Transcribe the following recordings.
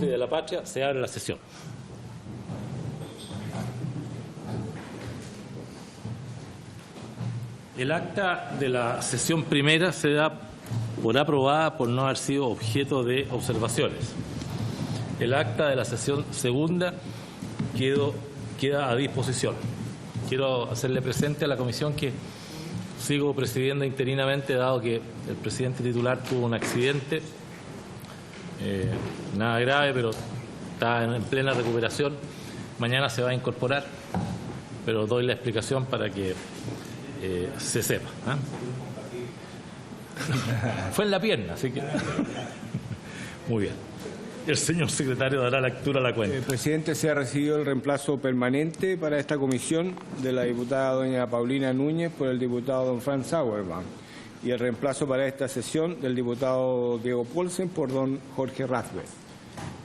y de la patria, se abre la sesión. El acta de la sesión primera se da por aprobada por no haber sido objeto de observaciones. El acta de la sesión segunda queda a disposición. Quiero hacerle presente a la comisión que sigo presidiendo interinamente, dado que el presidente titular tuvo un accidente, nada grave, pero está en plena recuperación. Mañana se va a incorporar, pero doy la explicación para que se sepa. Fue en la pierna, así que... Muy bien. El señor secretario dará lectura a la cuenta. Presidente, se ha recibido el reemplazo permanente para esta comisión de la diputada doña Paulina Núñez por el diputado don Franz Sauermann y el reemplazo para esta sesión del diputado Diego Paulsen por don Jorge Rathbeth.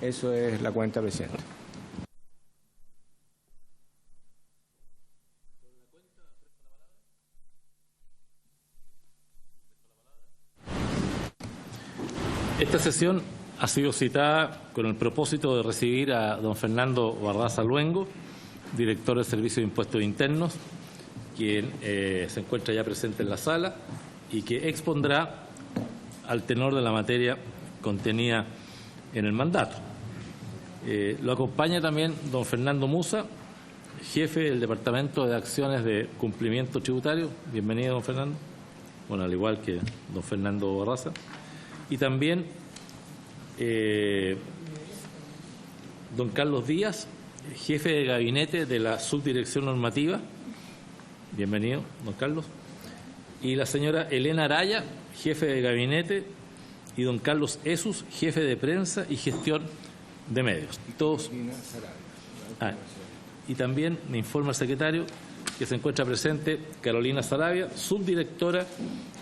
Eso es la cuenta, presidente. Esta sesión ha sido citada con el propósito de recibir a don Fernando Barraza Luengo, director del Servicio de Impuestos Internos, quien se encuentra ya presente en la sala y que expondrá al tenor de la materia contenida en el mandato. Lo acompaña también don Fernando Musa, jefe del Departamento de Acciones de Cumplimiento Tributario. Bienvenido, don Fernando. Bueno, al igual que don Fernando Barraza. Y también don Carlos Díaz, jefe de gabinete de la Subdirección Normativa. Bienvenido, don Carlos. Y la señora Elena Araya, jefe de gabinete, y don Carlos Esus, jefe de prensa y gestión de medios. Todos. Y también me informa el secretario que se encuentra presente Carolina Sarabia, subdirectora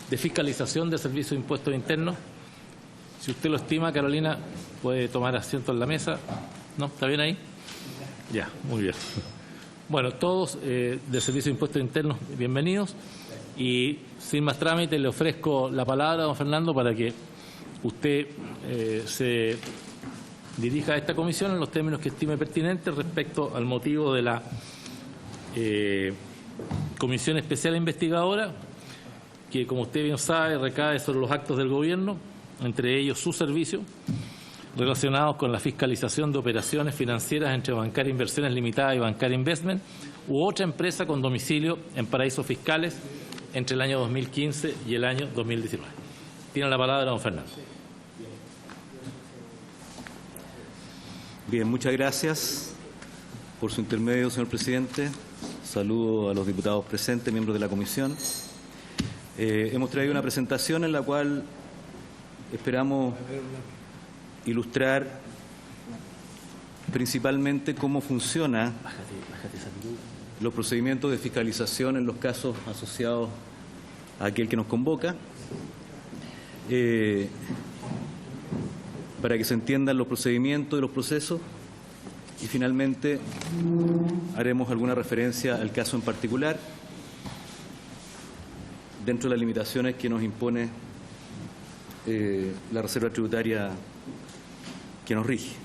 de Fiscalización de Servicios de Impuestos Internos. Si usted lo estima, Carolina, puede tomar asiento en la mesa. ¿No? ¿Está bien ahí? Ya, muy bien. Bueno, todos del Servicio de Impuestos Internos, bienvenidos. Y sin más trámite, le ofrezco la palabra a don Fernando para que usted se dirija a esta comisión en los términos que estime pertinentes respecto al motivo de la Comisión Especial Investigadora, que, como usted bien sabe, recae sobre los actos del Gobierno, entre ellos su servicio, relacionados con la fiscalización de operaciones financieras entre Bancaria Inversiones Limitada y Bancaria Investment u otra empresa con domicilio en paraísos fiscales entre el año 2015 y el año 2019. Tiene la palabra don Fernando. Bien, muchas gracias por su intermedio, señor presidente. Saludo a los diputados presentes, miembros de la comisión. Hemos traído una presentación en la cual esperamos ilustrar principalmente cómo funcionan los procedimientos de fiscalización en los casos asociados a aquel que nos convoca, para que se entiendan los procedimientos y los procesos, y finalmente haremos alguna referencia al caso en particular dentro de las limitaciones que nos impone la reserva tributaria que nos rige.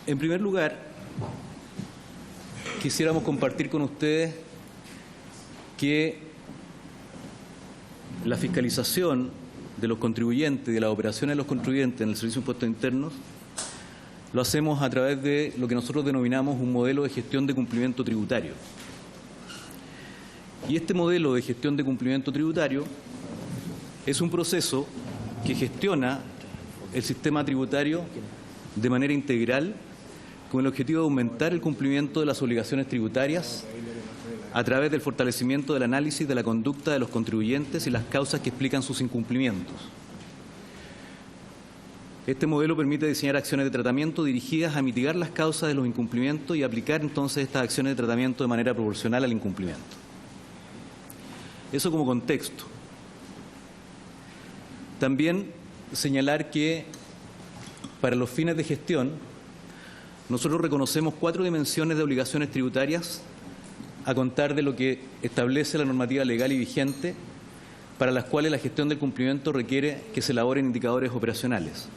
En primer lugar, quisiéramos compartir con ustedes que la fiscalización de los contribuyentes, de las operaciones de los contribuyentes en el Servicio de Impuestos Internos, lo hacemos a través de lo que nosotros denominamos un modelo de gestión de cumplimiento tributario. Y este modelo de gestión de cumplimiento tributario es un proceso que gestiona el sistema tributario de manera integral con el objetivo de aumentar el cumplimiento de las obligaciones tributarias a través del fortalecimiento del análisis de la conducta de los contribuyentes y las causas que explican sus incumplimientos. Este modelo permite diseñar acciones de tratamiento dirigidas a mitigar las causas de los incumplimientos y aplicar entonces estas acciones de tratamiento de manera proporcional al incumplimiento. Eso como contexto. También señalar que para los fines de gestión nosotros reconocemos 4 dimensiones de obligaciones tributarias a contar de lo que establece la normativa legal y vigente para las cuales la gestión del cumplimiento requiere que se elaboren indicadores operacionales.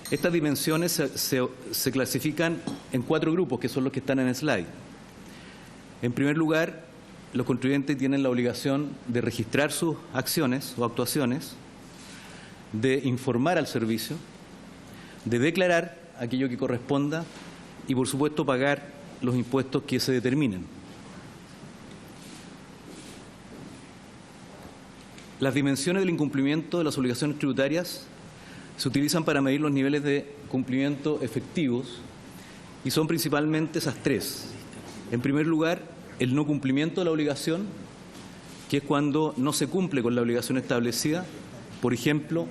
Estas dimensiones se clasifican en 4 grupos, que son los que están en el slide. En primer lugar, los contribuyentes tienen la obligación de registrar sus acciones o actuaciones, de informar al servicio, de declarar aquello que corresponda y, por supuesto, pagar los impuestos que se determinen. Las dimensiones del incumplimiento de las obligaciones tributarias se utilizan para medir los niveles de cumplimiento efectivos y son principalmente esas 3. En primer lugar, el no cumplimiento de la obligación, que es cuando no se cumple con la obligación establecida. Por ejemplo,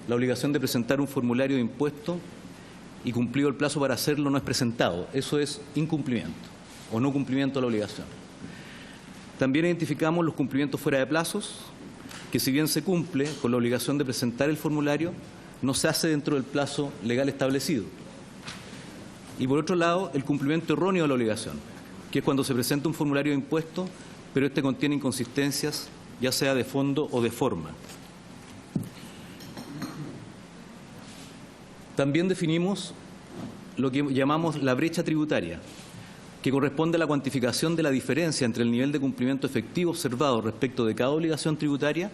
la obligación de presentar un formulario de impuesto y cumplido el plazo para hacerlo no es presentado. Eso es incumplimiento o no cumplimiento de la obligación. También identificamos los cumplimientos fuera de plazos, que si bien se cumple con la obligación de presentar el formulario, no se hace dentro del plazo legal establecido. Y por otro lado, el cumplimiento erróneo de la obligación, que es cuando se presenta un formulario de impuesto, pero este contiene inconsistencias, ya sea de fondo o de forma. También definimos lo que llamamos la brecha tributaria, que corresponde a la cuantificación de la diferencia entre el nivel de cumplimiento efectivo observado respecto de cada obligación tributaria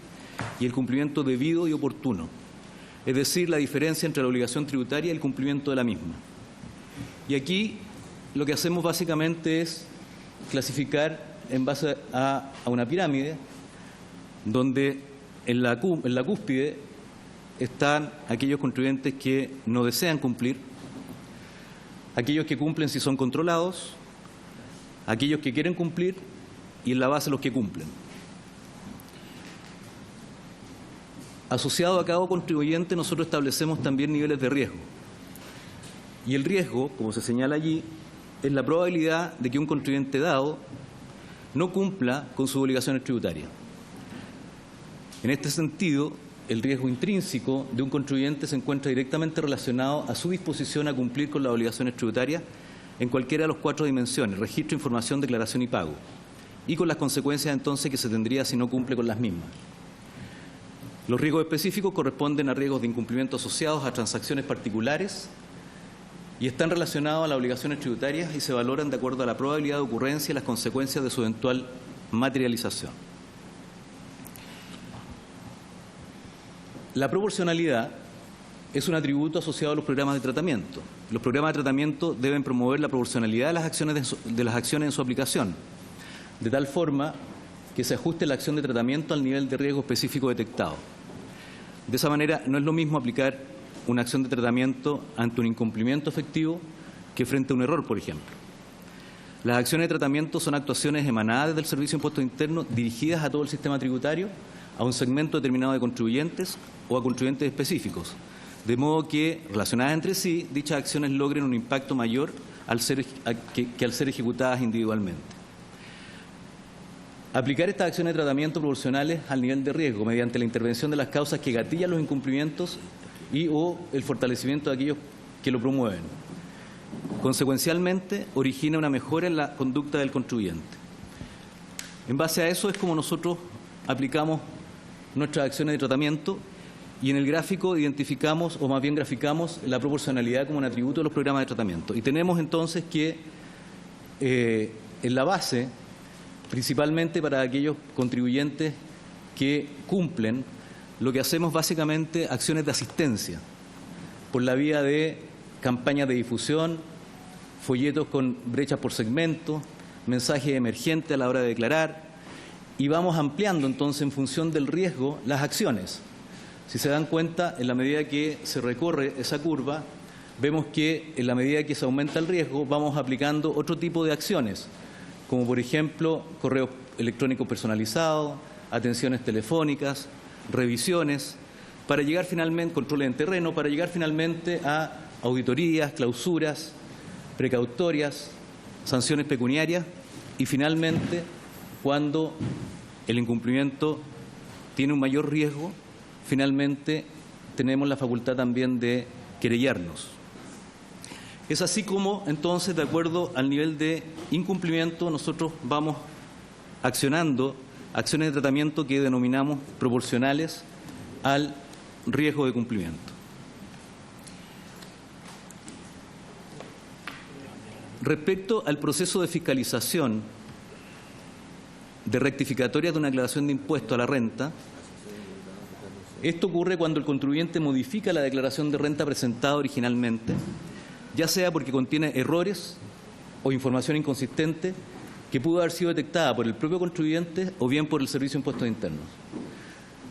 y el cumplimiento debido y oportuno, es decir, la diferencia entre la obligación tributaria y el cumplimiento de la misma. Y aquí lo que hacemos básicamente es clasificar en base a una pirámide donde en la cúspide están aquellos contribuyentes que no desean cumplir, aquellos que cumplen si son controlados, aquellos que quieren cumplir y en la base los que cumplen. Asociado a cada contribuyente, nosotros establecemos también niveles de riesgo. Y el riesgo, como se señala allí, es la probabilidad de que un contribuyente dado no cumpla con sus obligaciones tributarias. En este sentido, el riesgo intrínseco de un contribuyente se encuentra directamente relacionado a su disposición a cumplir con las obligaciones tributarias en cualquiera de las 4 dimensiones: registro, información, declaración y pago, y con las consecuencias entonces que se tendría si no cumple con las mismas. Los riesgos específicos corresponden a riesgos de incumplimiento asociados a transacciones particulares y están relacionados a las obligaciones tributarias y se valoran de acuerdo a la probabilidad de ocurrencia y las consecuencias de su eventual materialización. La proporcionalidad es un atributo asociado a los programas de tratamiento. Los programas de tratamiento deben promover la proporcionalidad de las acciones en su aplicación, de tal forma que se ajuste la acción de tratamiento al nivel de riesgo específico detectado. De esa manera, no es lo mismo aplicar una acción de tratamiento ante un incumplimiento efectivo que frente a un error, por ejemplo. Las acciones de tratamiento son actuaciones emanadas del Servicio de Impuestos Internos dirigidas a todo el sistema tributario, a un segmento determinado de contribuyentes o a contribuyentes específicos, de modo que, relacionadas entre sí, dichas acciones logren un impacto mayor que al ser ejecutadas individualmente. Aplicar estas acciones de tratamiento proporcionales al nivel de riesgo mediante la intervención de las causas que gatillan los incumplimientos y o el fortalecimiento de aquellos que lo promueven. Consecuencialmente, origina una mejora en la conducta del contribuyente. En base a eso es como nosotros aplicamos nuestras acciones de tratamiento y en el gráfico identificamos, o más bien graficamos, la proporcionalidad como un atributo de los programas de tratamiento. Y tenemos entonces que en la base, principalmente para aquellos contribuyentes que cumplen, lo que hacemos básicamente acciones de asistencia por la vía de campañas de difusión, folletos con brechas por segmento, mensajes emergentes a la hora de declarar, y vamos ampliando entonces en función del riesgo las acciones. Si se dan cuenta, en la medida que se recorre esa curva, vemos que en la medida que se aumenta el riesgo vamos aplicando otro tipo de acciones, como por ejemplo correos electrónicos personalizados, atenciones telefónicas, revisiones, para llegar finalmente, controles en terreno, para llegar finalmente a auditorías, clausuras, precautorias, sanciones pecuniarias y finalmente, cuando el incumplimiento tiene un mayor riesgo, finalmente tenemos la facultad también de querellarnos. Es así como, entonces, de acuerdo al nivel de incumplimiento, nosotros vamos accionando acciones de tratamiento que denominamos proporcionales al riesgo de cumplimiento. Respecto al proceso de fiscalización de rectificatoria de una declaración de impuesto a la renta, esto ocurre cuando el contribuyente modifica la declaración de renta presentada originalmente, ya sea porque contiene errores o información inconsistente que pudo haber sido detectada por el propio contribuyente o bien por el Servicio de Impuestos Internos.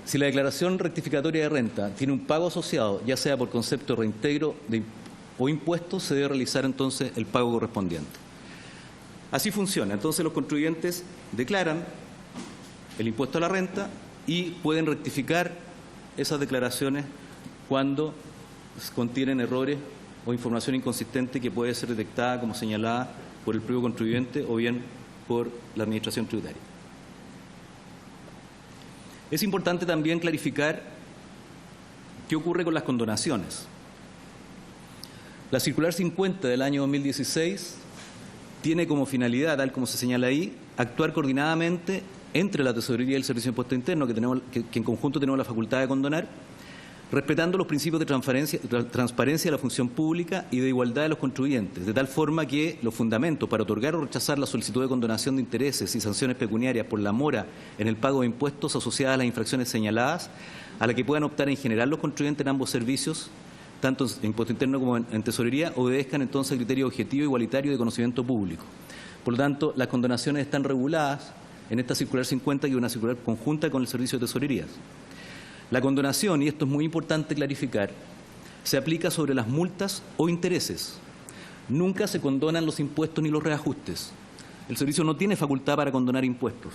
Si la declaración rectificatoria de renta tiene un pago asociado, ya sea por concepto de reintegro o impuesto, se debe realizar entonces el pago correspondiente. Así funciona. Entonces los contribuyentes declaran el impuesto a la renta y pueden rectificar esas declaraciones cuando contienen errores o información inconsistente que puede ser detectada como señalada por el propio contribuyente o bien por la Administración Tributaria. Es importante también clarificar qué ocurre con las condonaciones. La circular 50 del año 2016 tiene como finalidad, tal como se señala ahí, actuar coordinadamente entre la Tesorería y el Servicio de Impuestos Internos, que en conjunto tenemos la facultad de condonar, respetando los principios de transparencia de la función pública y de igualdad de los contribuyentes, de tal forma que los fundamentos para otorgar o rechazar la solicitud de condonación de intereses y sanciones pecuniarias por la mora en el pago de impuestos asociadas a las infracciones señaladas, a la que puedan optar en general los contribuyentes en ambos servicios, tanto en impuesto interno como en tesorería, obedezcan entonces al criterio objetivo igualitario de conocimiento público. Por lo tanto, las condonaciones están reguladas en esta circular 50, que es una circular conjunta con el Servicio de Tesorerías. La condonación, y esto es muy importante clarificar, se aplica sobre las multas o intereses. Nunca se condonan los impuestos ni los reajustes. El servicio no tiene facultad para condonar impuestos.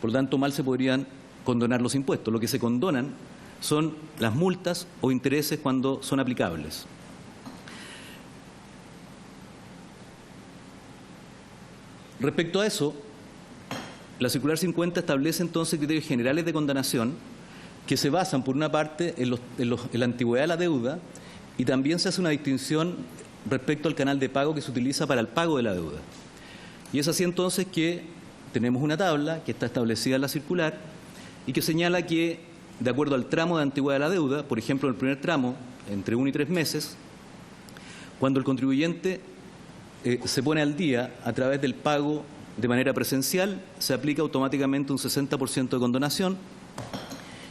Por lo tanto, mal se podrían condonar los impuestos. Lo que se condonan son las multas o intereses cuando son aplicables. Respecto a eso, la circular 50 establece entonces criterios generales de condonación que se basan, por una parte, en la antigüedad de la deuda, y también se hace una distinción respecto al canal de pago que se utiliza para el pago de la deuda. Y es así entonces que tenemos una tabla que está establecida en la circular y que señala que, de acuerdo al tramo de antigüedad de la deuda, por ejemplo, en el primer tramo, entre 1 y 3 meses, cuando el contribuyente se pone al día a través del pago de manera presencial, se aplica automáticamente un 60% de condonación,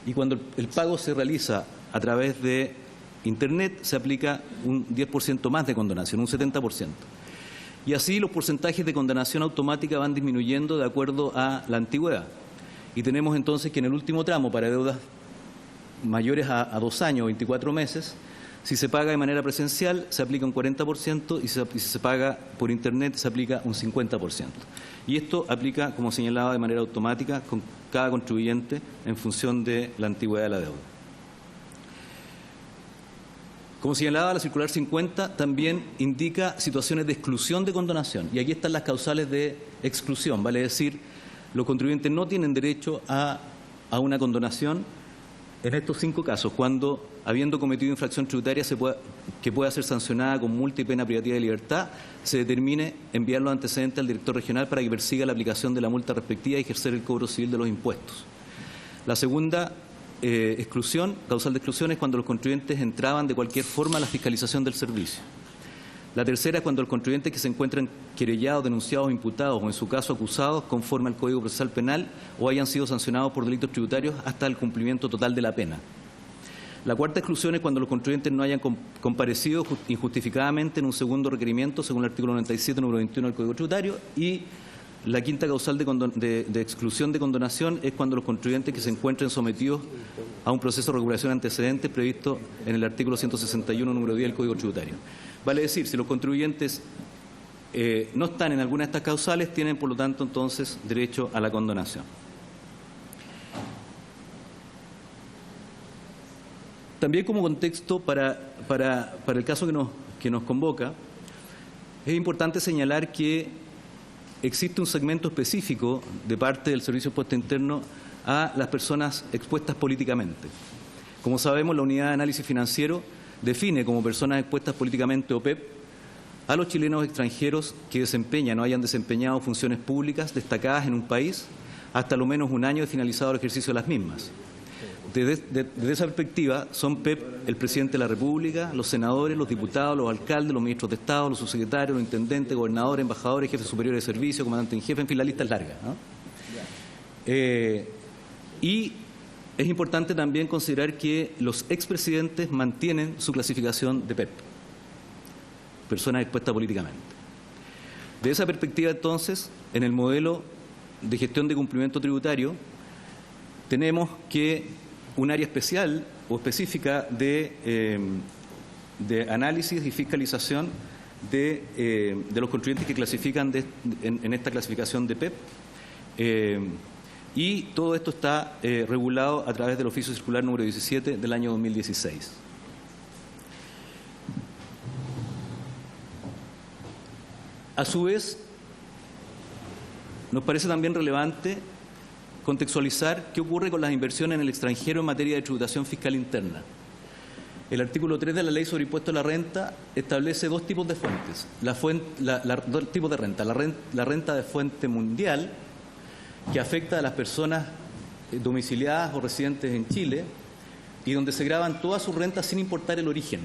y cuando el pago se realiza a través de Internet, se aplica un 10% más de condonación, un 70%. Y así los porcentajes de condonación automática van disminuyendo de acuerdo a la antigüedad. Y tenemos entonces que en el último tramo, para deudas mayores a 2 años o 24 meses, si se paga de manera presencial, se aplica un 40%, y si se paga por Internet, se aplica un 50%. Y esto aplica, como señalaba, de manera automática con cada contribuyente en función de la antigüedad de la deuda. Como señalaba, la circular 50 también indica situaciones de exclusión de condonación. Y aquí están las causales de exclusión, vale decir, los contribuyentes no tienen derecho a una condonación en estos 5 casos, cuando, habiendo cometido infracción tributaria que pueda ser sancionada con multa y pena privativa de libertad, se determine enviar los antecedentes al director regional para que persiga la aplicación de la multa respectiva y ejercer el cobro civil de los impuestos. La segunda exclusión, causal de exclusión, es cuando los contribuyentes entraban de cualquier forma a la fiscalización del servicio. La tercera es cuando los contribuyentes que se encuentran querellados, denunciados, imputados o, en su caso, acusados conforme al Código Procesal Penal o hayan sido sancionados por delitos tributarios hasta el cumplimiento total de la pena. La cuarta exclusión es cuando los contribuyentes no hayan comparecido injustificadamente en un segundo requerimiento según el artículo 97, número 21 del Código Tributario. Y la quinta causal de exclusión de condonación es cuando los contribuyentes que se encuentren sometidos a un proceso de regulación antecedente previsto en el artículo 161, número 10 del Código Tributario. Vale decir, si los contribuyentes no están en alguna de estas causales, tienen, por lo tanto, entonces, derecho a la condonación. También, como contexto para el caso que nos convoca, es importante señalar que existe un segmento específico de parte del Servicio de Impuestos Internos a las personas expuestas políticamente. Como sabemos, la Unidad de Análisis Financiero define como personas expuestas políticamente, o PEP, a los chilenos extranjeros que desempeñan o hayan desempeñado funciones públicas destacadas en un país hasta lo menos un año de finalizado el ejercicio de las mismas. Desde esa perspectiva, son PEP el presidente de la República, los senadores, los diputados, los alcaldes, los ministros de Estado, los subsecretarios, los intendentes, gobernadores, embajadores, jefes superiores de servicio, comandantes en jefe, en fin, la lista es larga, ¿no? Y es importante también considerar que los expresidentes mantienen su clasificación de PEP, personas expuestas políticamente. De esa perspectiva, entonces, en el modelo de gestión de cumplimiento tributario, tenemos que un área especial o específica de análisis y fiscalización de los contribuyentes que clasifican en esta clasificación de PEP. Y todo esto está regulado a través del Oficio Circular número 17 del año 2016. A su vez, nos parece también relevante contextualizar qué ocurre con las inversiones en el extranjero en materia de tributación fiscal interna. El artículo 3 de la Ley sobre Impuesto a la Renta establece dos tipos de fuentes, dos tipos de renta. La renta de fuente mundial, que afecta a las personas domiciliadas o residentes en Chile y donde se graban todas sus rentas sin importar el origen,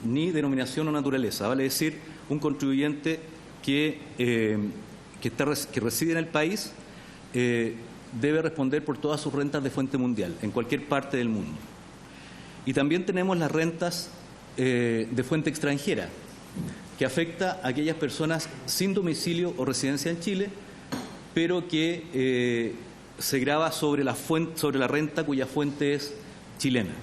ni denominación o naturaleza. Vale decir, un contribuyente que reside en el país debe responder por todas sus rentas de fuente mundial, en cualquier parte del mundo. Y también tenemos las rentas de fuente extranjera, que afecta a aquellas personas sin domicilio o residencia en Chile, pero que se grava sobre la renta cuya fuente es chilena.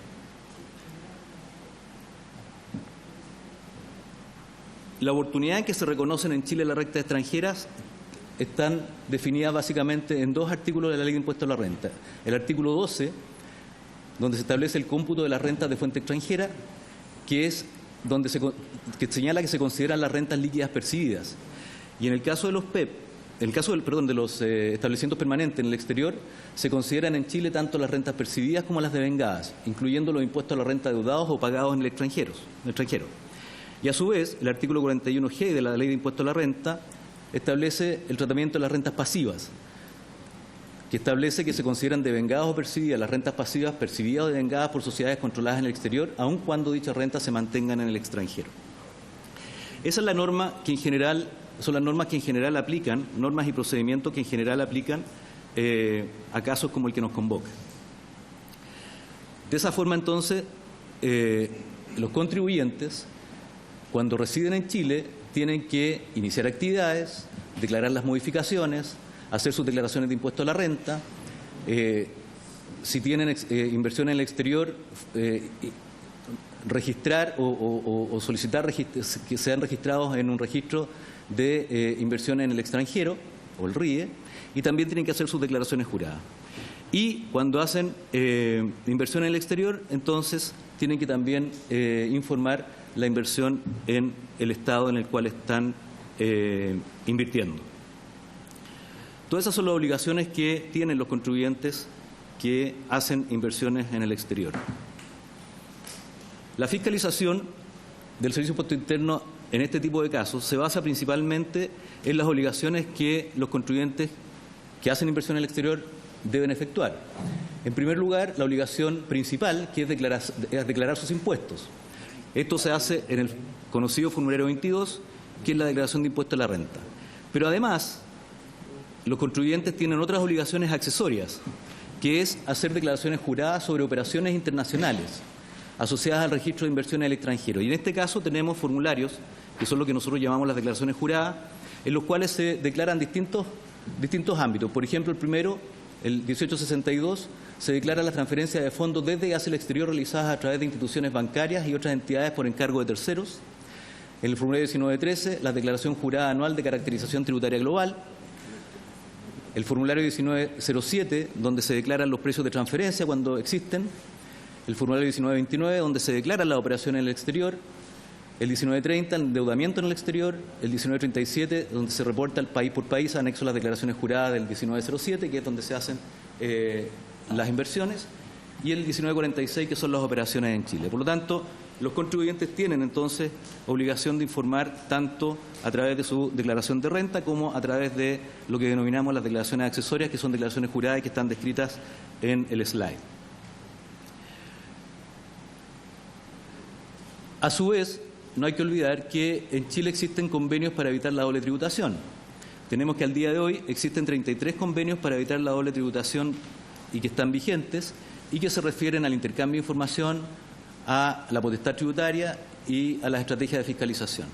La oportunidad en que se reconocen en Chile las rentas extranjeras están definidas básicamente en dos artículos de la Ley de Impuesto a la Renta. El artículo 12, donde se establece el cómputo de las rentas de fuente extranjera, que señala que se consideran las rentas líquidas percibidas. Y en el caso de los PEP, en el caso de los establecimientos permanentes en el exterior, se consideran en Chile tanto las rentas percibidas como las devengadas, incluyendo los impuestos a la renta deudados o pagados en el extranjero. Y a su vez, el artículo 41G de la Ley de Impuesto a la Renta establece el tratamiento de las rentas pasivas, que establece que se consideran devengadas o percibidas las rentas pasivas percibidas o devengadas por sociedades controladas en el exterior, aun cuando dichas rentas se mantengan en el extranjero. Esa es la norma que en general, son las normas que en general aplican, normas y procedimientos que en general aplican a casos como el que nos convoca. De esa forma, entonces, los contribuyentes, cuando residen en Chile, tienen que iniciar actividades, declarar las modificaciones, hacer sus declaraciones de impuesto a la renta, si tienen inversión en el exterior, registrar o solicitar que sean registrados en un registro de inversión en el extranjero, o el RIE, y también tienen que hacer sus declaraciones juradas. Y cuando hacen inversión en el exterior, entonces tienen que también informar la inversión en el estado en el cual están invirtiendo. Todas esas son las obligaciones que tienen los contribuyentes que hacen inversiones en el exterior. La fiscalización del Servicio de Impuesto Interno en este tipo de casos se basa principalmente en las obligaciones que los contribuyentes que hacen inversión en el exterior deben efectuar. En primer lugar, la obligación principal, que es declarar sus impuestos. Esto se hace en el conocido formulario 22, que es la declaración de impuesto a la renta. Pero además, los contribuyentes tienen otras obligaciones accesorias, que es hacer declaraciones juradas sobre operaciones internacionales asociadas al registro de inversión en el extranjero. Y en este caso tenemos formularios, que son lo que nosotros llamamos las declaraciones juradas, en los cuales se declaran distintos ámbitos. Por ejemplo, el primero, el 1862, se declara la transferencia de fondos desde y hacia el exterior realizadas a través de instituciones bancarias y otras entidades por encargo de terceros. En el formulario 1913, la declaración jurada anual de caracterización tributaria global. El formulario 1907, donde se declaran los precios de transferencia cuando existen. El formulario 1929, donde se declaran las operaciones en el exterior. El 1930, el endeudamiento en el exterior. El 1937, donde se reporta el país por país, anexo a las declaraciones juradas del 1907, que es donde se hacen las inversiones. Y el 1946, que son las operaciones en Chile. Por lo tanto, los contribuyentes tienen entonces obligación de informar tanto a través de su declaración de renta como a través de lo que denominamos las declaraciones accesorias, que son declaraciones juradas y que están descritas en el slide. A su vez, no hay que olvidar que en Chile existen convenios para evitar la doble tributación. Tenemos que al día de hoy existen 33 convenios para evitar la doble tributación y que están vigentes y que se refieren al intercambio de información, a la potestad tributaria y a las estrategias de fiscalización.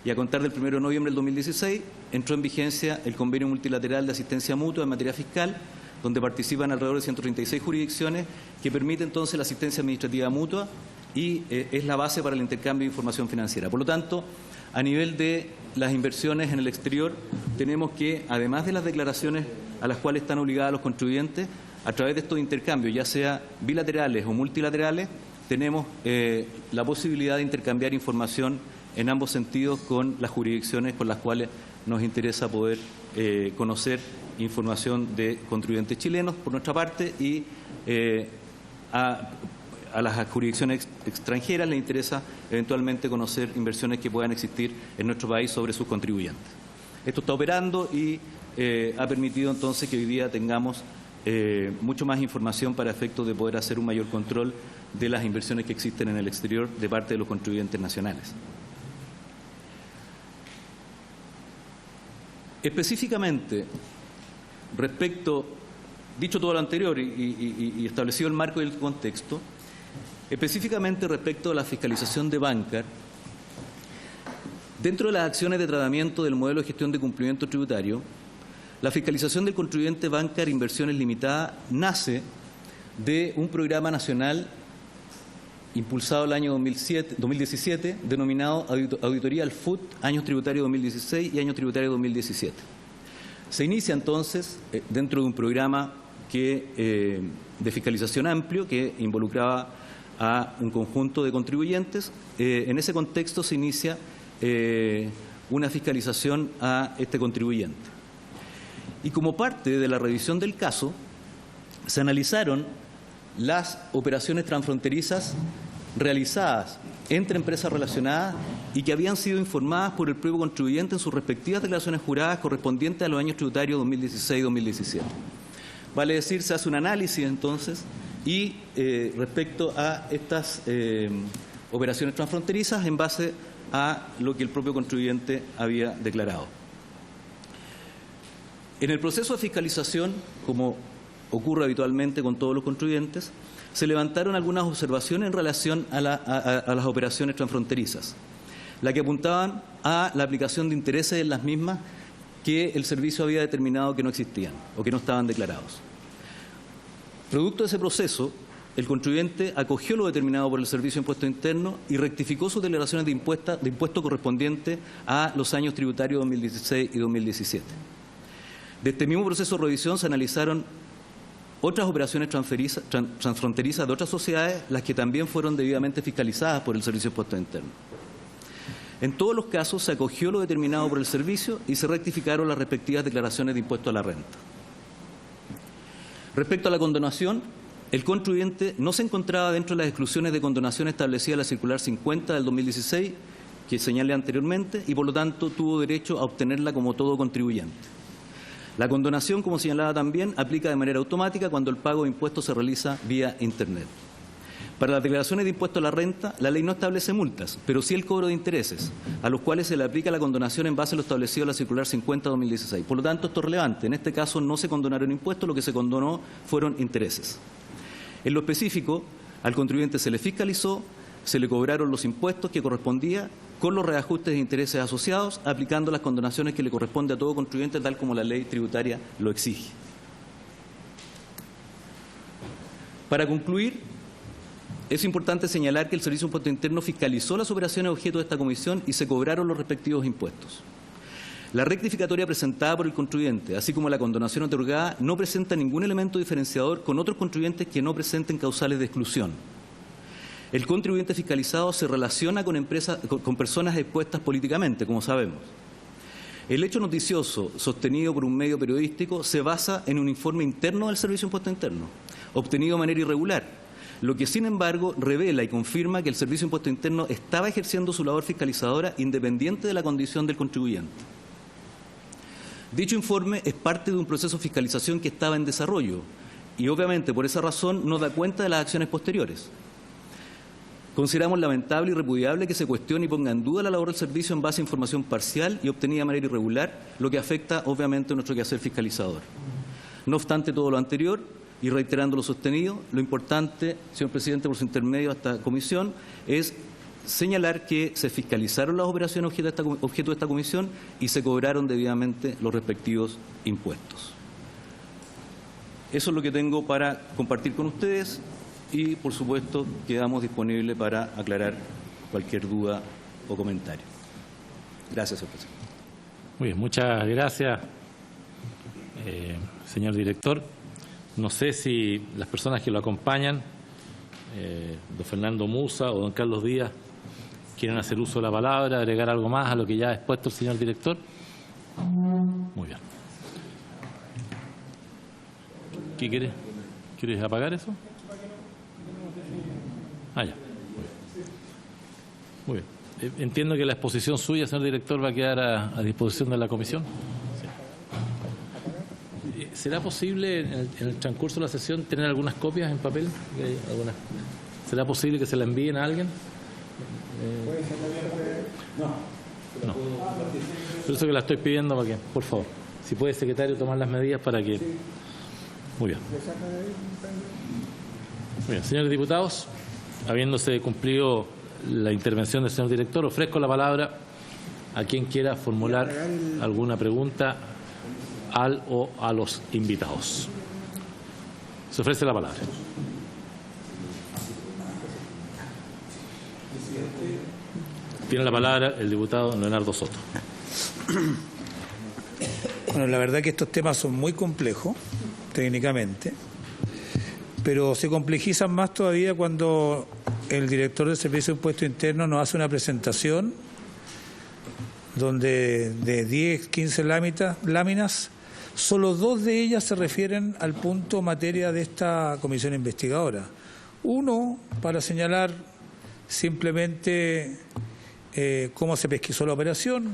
Y a contar del 1 de noviembre del 2016 entró en vigencia el convenio multilateral de asistencia mutua en materia fiscal, donde participan alrededor de 136 jurisdicciones, que permite entonces la asistencia administrativa mutua y es la base para el intercambio de información financiera. Por lo tanto, a nivel de las inversiones en el exterior, tenemos que, además de las declaraciones a las cuales están obligados los contribuyentes, a través de estos intercambios, ya sea bilaterales o multilaterales, tenemos la posibilidad de intercambiar información en ambos sentidos con las jurisdicciones con las cuales nos interesa poder conocer información de contribuyentes chilenos, por nuestra parte, y a las jurisdicciones extranjeras les interesa eventualmente conocer inversiones que puedan existir en nuestro país sobre sus contribuyentes. Esto está operando y ha permitido entonces que hoy día tengamos mucho más información para efectos de poder hacer un mayor control de las inversiones que existen en el exterior de parte de los contribuyentes nacionales. Específicamente, respecto, dicho todo lo anterior y establecido el marco y el contexto, específicamente respecto a la fiscalización de Bancar, dentro de las acciones de tratamiento del modelo de gestión de cumplimiento tributario, la fiscalización del contribuyente Bancar Inversiones Limitada nace de un programa nacional impulsado el año 2017, denominado Auditoría al FUT, años tributarios 2016 y año tributario 2017. Se inicia entonces dentro de un programa de fiscalización amplio que involucraba a un conjunto de contribuyentes. En ese contexto se inicia una fiscalización a este contribuyente. Y como parte de la revisión del caso, se analizaron las operaciones transfronterizas realizadas entre empresas relacionadas y que habían sido informadas por el propio contribuyente en sus respectivas declaraciones juradas correspondientes a los años tributarios 2016 y 2017. Vale decir, se hace un análisis entonces y respecto a estas operaciones transfronterizas en base a lo que el propio contribuyente había declarado. En el proceso de fiscalización, como ocurre habitualmente con todos los contribuyentes, se levantaron algunas observaciones en relación a las operaciones transfronterizas, las que apuntaban a la aplicación de intereses en las mismas que el servicio había determinado que no existían o que no estaban declarados. Producto de ese proceso, el contribuyente acogió lo determinado por el Servicio de Impuesto Interno y rectificó sus declaraciones de impuesto correspondientes a los años tributarios 2016 y 2017. De este mismo proceso de revisión se analizaron otras operaciones transfronterizas de otras sociedades, las que también fueron debidamente fiscalizadas por el Servicio de Impuesto Interno. En todos los casos se acogió lo determinado por el servicio y se rectificaron las respectivas declaraciones de impuesto a la renta. Respecto a la condonación, el contribuyente no se encontraba dentro de las exclusiones de condonación establecidas en la circular 50 del 2016, que señalé anteriormente, y por lo tanto tuvo derecho a obtenerla como todo contribuyente. La condonación, como señalaba también, aplica de manera automática cuando el pago de impuestos se realiza vía Internet. Para las declaraciones de impuesto a la renta, la ley no establece multas, pero sí el cobro de intereses, a los cuales se le aplica la condonación en base a lo establecido en la circular 50/2016. Por lo tanto, esto es relevante. En este caso no se condonaron impuestos, lo que se condonó fueron intereses. En lo específico, al contribuyente se le fiscalizó, se le cobraron los impuestos que correspondía con los reajustes de intereses asociados, aplicando las condonaciones que le corresponde a todo contribuyente, tal como la ley tributaria lo exige. Para concluir, es importante señalar que el Servicio de Impuesto Interno fiscalizó las operaciones objeto de esta comisión y se cobraron los respectivos impuestos. La rectificatoria presentada por el contribuyente, así como la condonación otorgada, no presenta ningún elemento diferenciador con otros contribuyentes que no presenten causales de exclusión. El contribuyente fiscalizado se relaciona con personas expuestas políticamente, como sabemos. El hecho noticioso sostenido por un medio periodístico se basa en un informe interno del Servicio de Impuesto Interno, obtenido de manera irregular. lo que sin embargo revela y confirma que el Servicio de Impuesto Interno estaba ejerciendo su labor fiscalizadora independiente de la condición del contribuyente. Dicho informe es parte de un proceso de fiscalización que estaba en desarrollo y obviamente por esa razón no da cuenta de las acciones posteriores. Consideramos lamentable y repudiable que se cuestione y ponga en duda la labor del servicio en base a información parcial y obtenida de manera irregular, lo que afecta obviamente nuestro quehacer fiscalizador. No obstante todo lo anterior, y reiterando lo sostenido, lo importante, señor presidente, por su intermedio a esta comisión, es señalar que se fiscalizaron las operaciones objeto de esta comisión y se cobraron debidamente los respectivos impuestos. Eso es lo que tengo para compartir con ustedes y, por supuesto, quedamos disponibles para aclarar cualquier duda o comentario. Gracias, señor presidente. Muy bien, muchas gracias, señor director. No sé si las personas que lo acompañan, don Fernando Musa o don Carlos Díaz, quieren hacer uso de la palabra, agregar algo más a lo que ya ha expuesto el señor director. Muy bien. ¿Qué quieres? ¿Quieres apagar eso? Ah, ya. Muy bien. Entiendo que la exposición suya, señor director, va a quedar a disposición de la comisión. Sí. ¿Será posible en el transcurso de la sesión tener algunas copias en papel? ¿Será posible que se la envíen a alguien? No. Por eso que la estoy pidiendo para que, por favor, si puede, secretario, tomar las medidas para que... Muy bien. Muy bien, señores diputados, habiéndose cumplido la intervención del señor director, ofrezco la palabra a quien quiera formular alguna pregunta al o a los invitados. Se ofrece la palabra. Tiene la palabra el diputado Leonardo Soto. Bueno, la verdad que estos temas son muy complejos técnicamente, pero se complejizan más todavía cuando el director del Servicio de Impuesto Interno nos hace una presentación donde de 10, 15 láminas, solo 2 de ellas se refieren al punto materia de esta comisión investigadora. Uno, para señalar simplemente cómo se pesquisó la operación,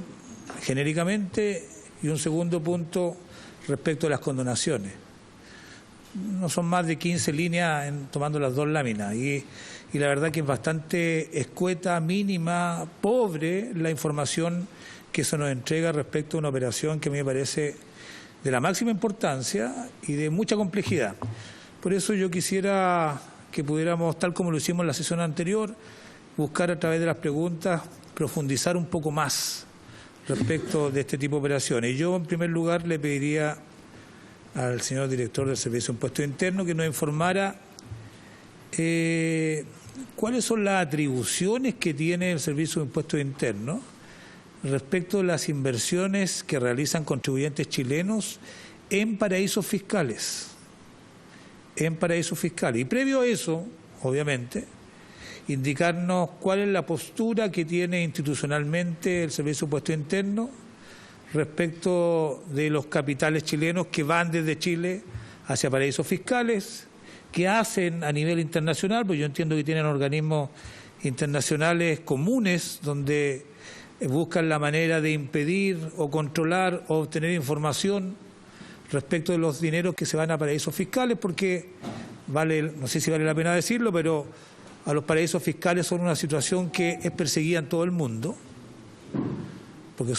genéricamente, y un segundo punto respecto a las condonaciones. No son más de 15 líneas tomando las 2 láminas y la verdad que es bastante escueta, mínima, pobre la información que se nos entrega respecto a una operación que a mí me parece de la máxima importancia y de mucha complejidad. Por eso yo quisiera que pudiéramos, tal como lo hicimos en la sesión anterior, buscar a través de las preguntas profundizar un poco más respecto de este tipo de operaciones. Y yo, en primer lugar, le pediría al señor director del Servicio de Impuesto Interno que nos informara cuáles son las atribuciones que tiene el Servicio de Impuesto Interno respecto de las inversiones que realizan contribuyentes chilenos en paraísos fiscales. Y previo a eso, obviamente, indicarnos cuál es la postura que tiene institucionalmente el Servicio de Impuesto Interno respecto de los capitales chilenos que van desde Chile hacia paraísos fiscales, que hacen a nivel internacional, pues yo entiendo que tienen organismos internacionales comunes donde buscan la manera de impedir o controlar o obtener información respecto de los dineros que se van a paraísos fiscales, porque no sé si vale la pena decirlo, pero a los paraísos fiscales son una situación que es perseguida en todo el mundo, porque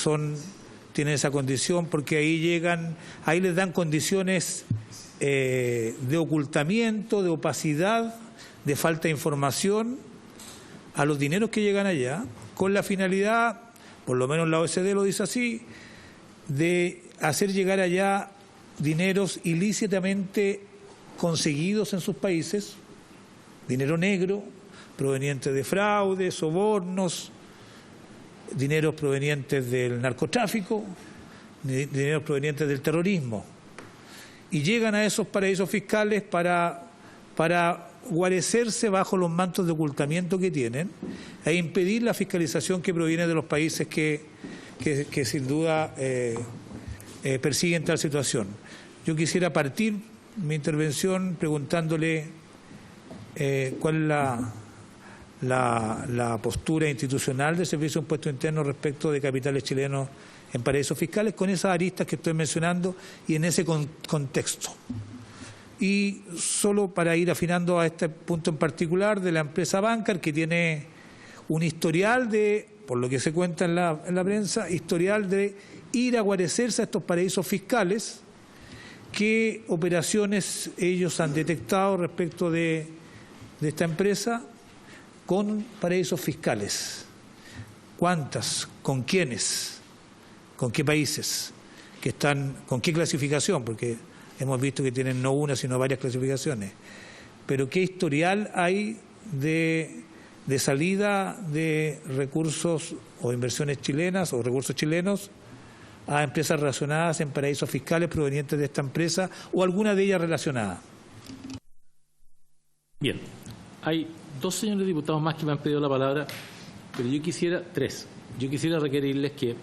tienen esa condición, porque ahí les dan condiciones de ocultamiento, de opacidad, de falta de información a los dineros que llegan allá, con la finalidad, por lo menos la OECD lo dice así, de hacer llegar allá dineros ilícitamente conseguidos en sus países, dinero negro, proveniente de fraude, sobornos, dineros provenientes del narcotráfico, dineros provenientes del terrorismo. Y llegan a esos paraísos fiscales para guarecerse bajo los mantos de ocultamiento que tienen e impedir la fiscalización que proviene de los países que sin duda persiguen tal situación. Yo quisiera partir mi intervención preguntándole cuál es la postura institucional del Servicio de Impuestos Internos respecto de capitales chilenos en paraísos fiscales, con esas aristas que estoy mencionando y en ese contexto. Y solo para ir afinando a este punto en particular de la empresa Bancar, que tiene un historial de, por lo que se cuenta en la prensa, historial de ir a guarecerse a estos paraísos fiscales, qué operaciones ellos han detectado respecto de esta empresa con paraísos fiscales. ¿Cuántas? ¿Con quiénes? ¿Con qué países? Que están, ¿con qué clasificación? Porque hemos visto que tienen no una, sino varias clasificaciones. Pero ¿qué historial hay de salida de recursos o inversiones chilenas o recursos chilenos a empresas relacionadas en paraísos fiscales provenientes de esta empresa o alguna de ellas relacionada? Bien, hay 2 señores diputados más que me han pedido la palabra, pero yo quisiera, 3. Yo quisiera requerirles que,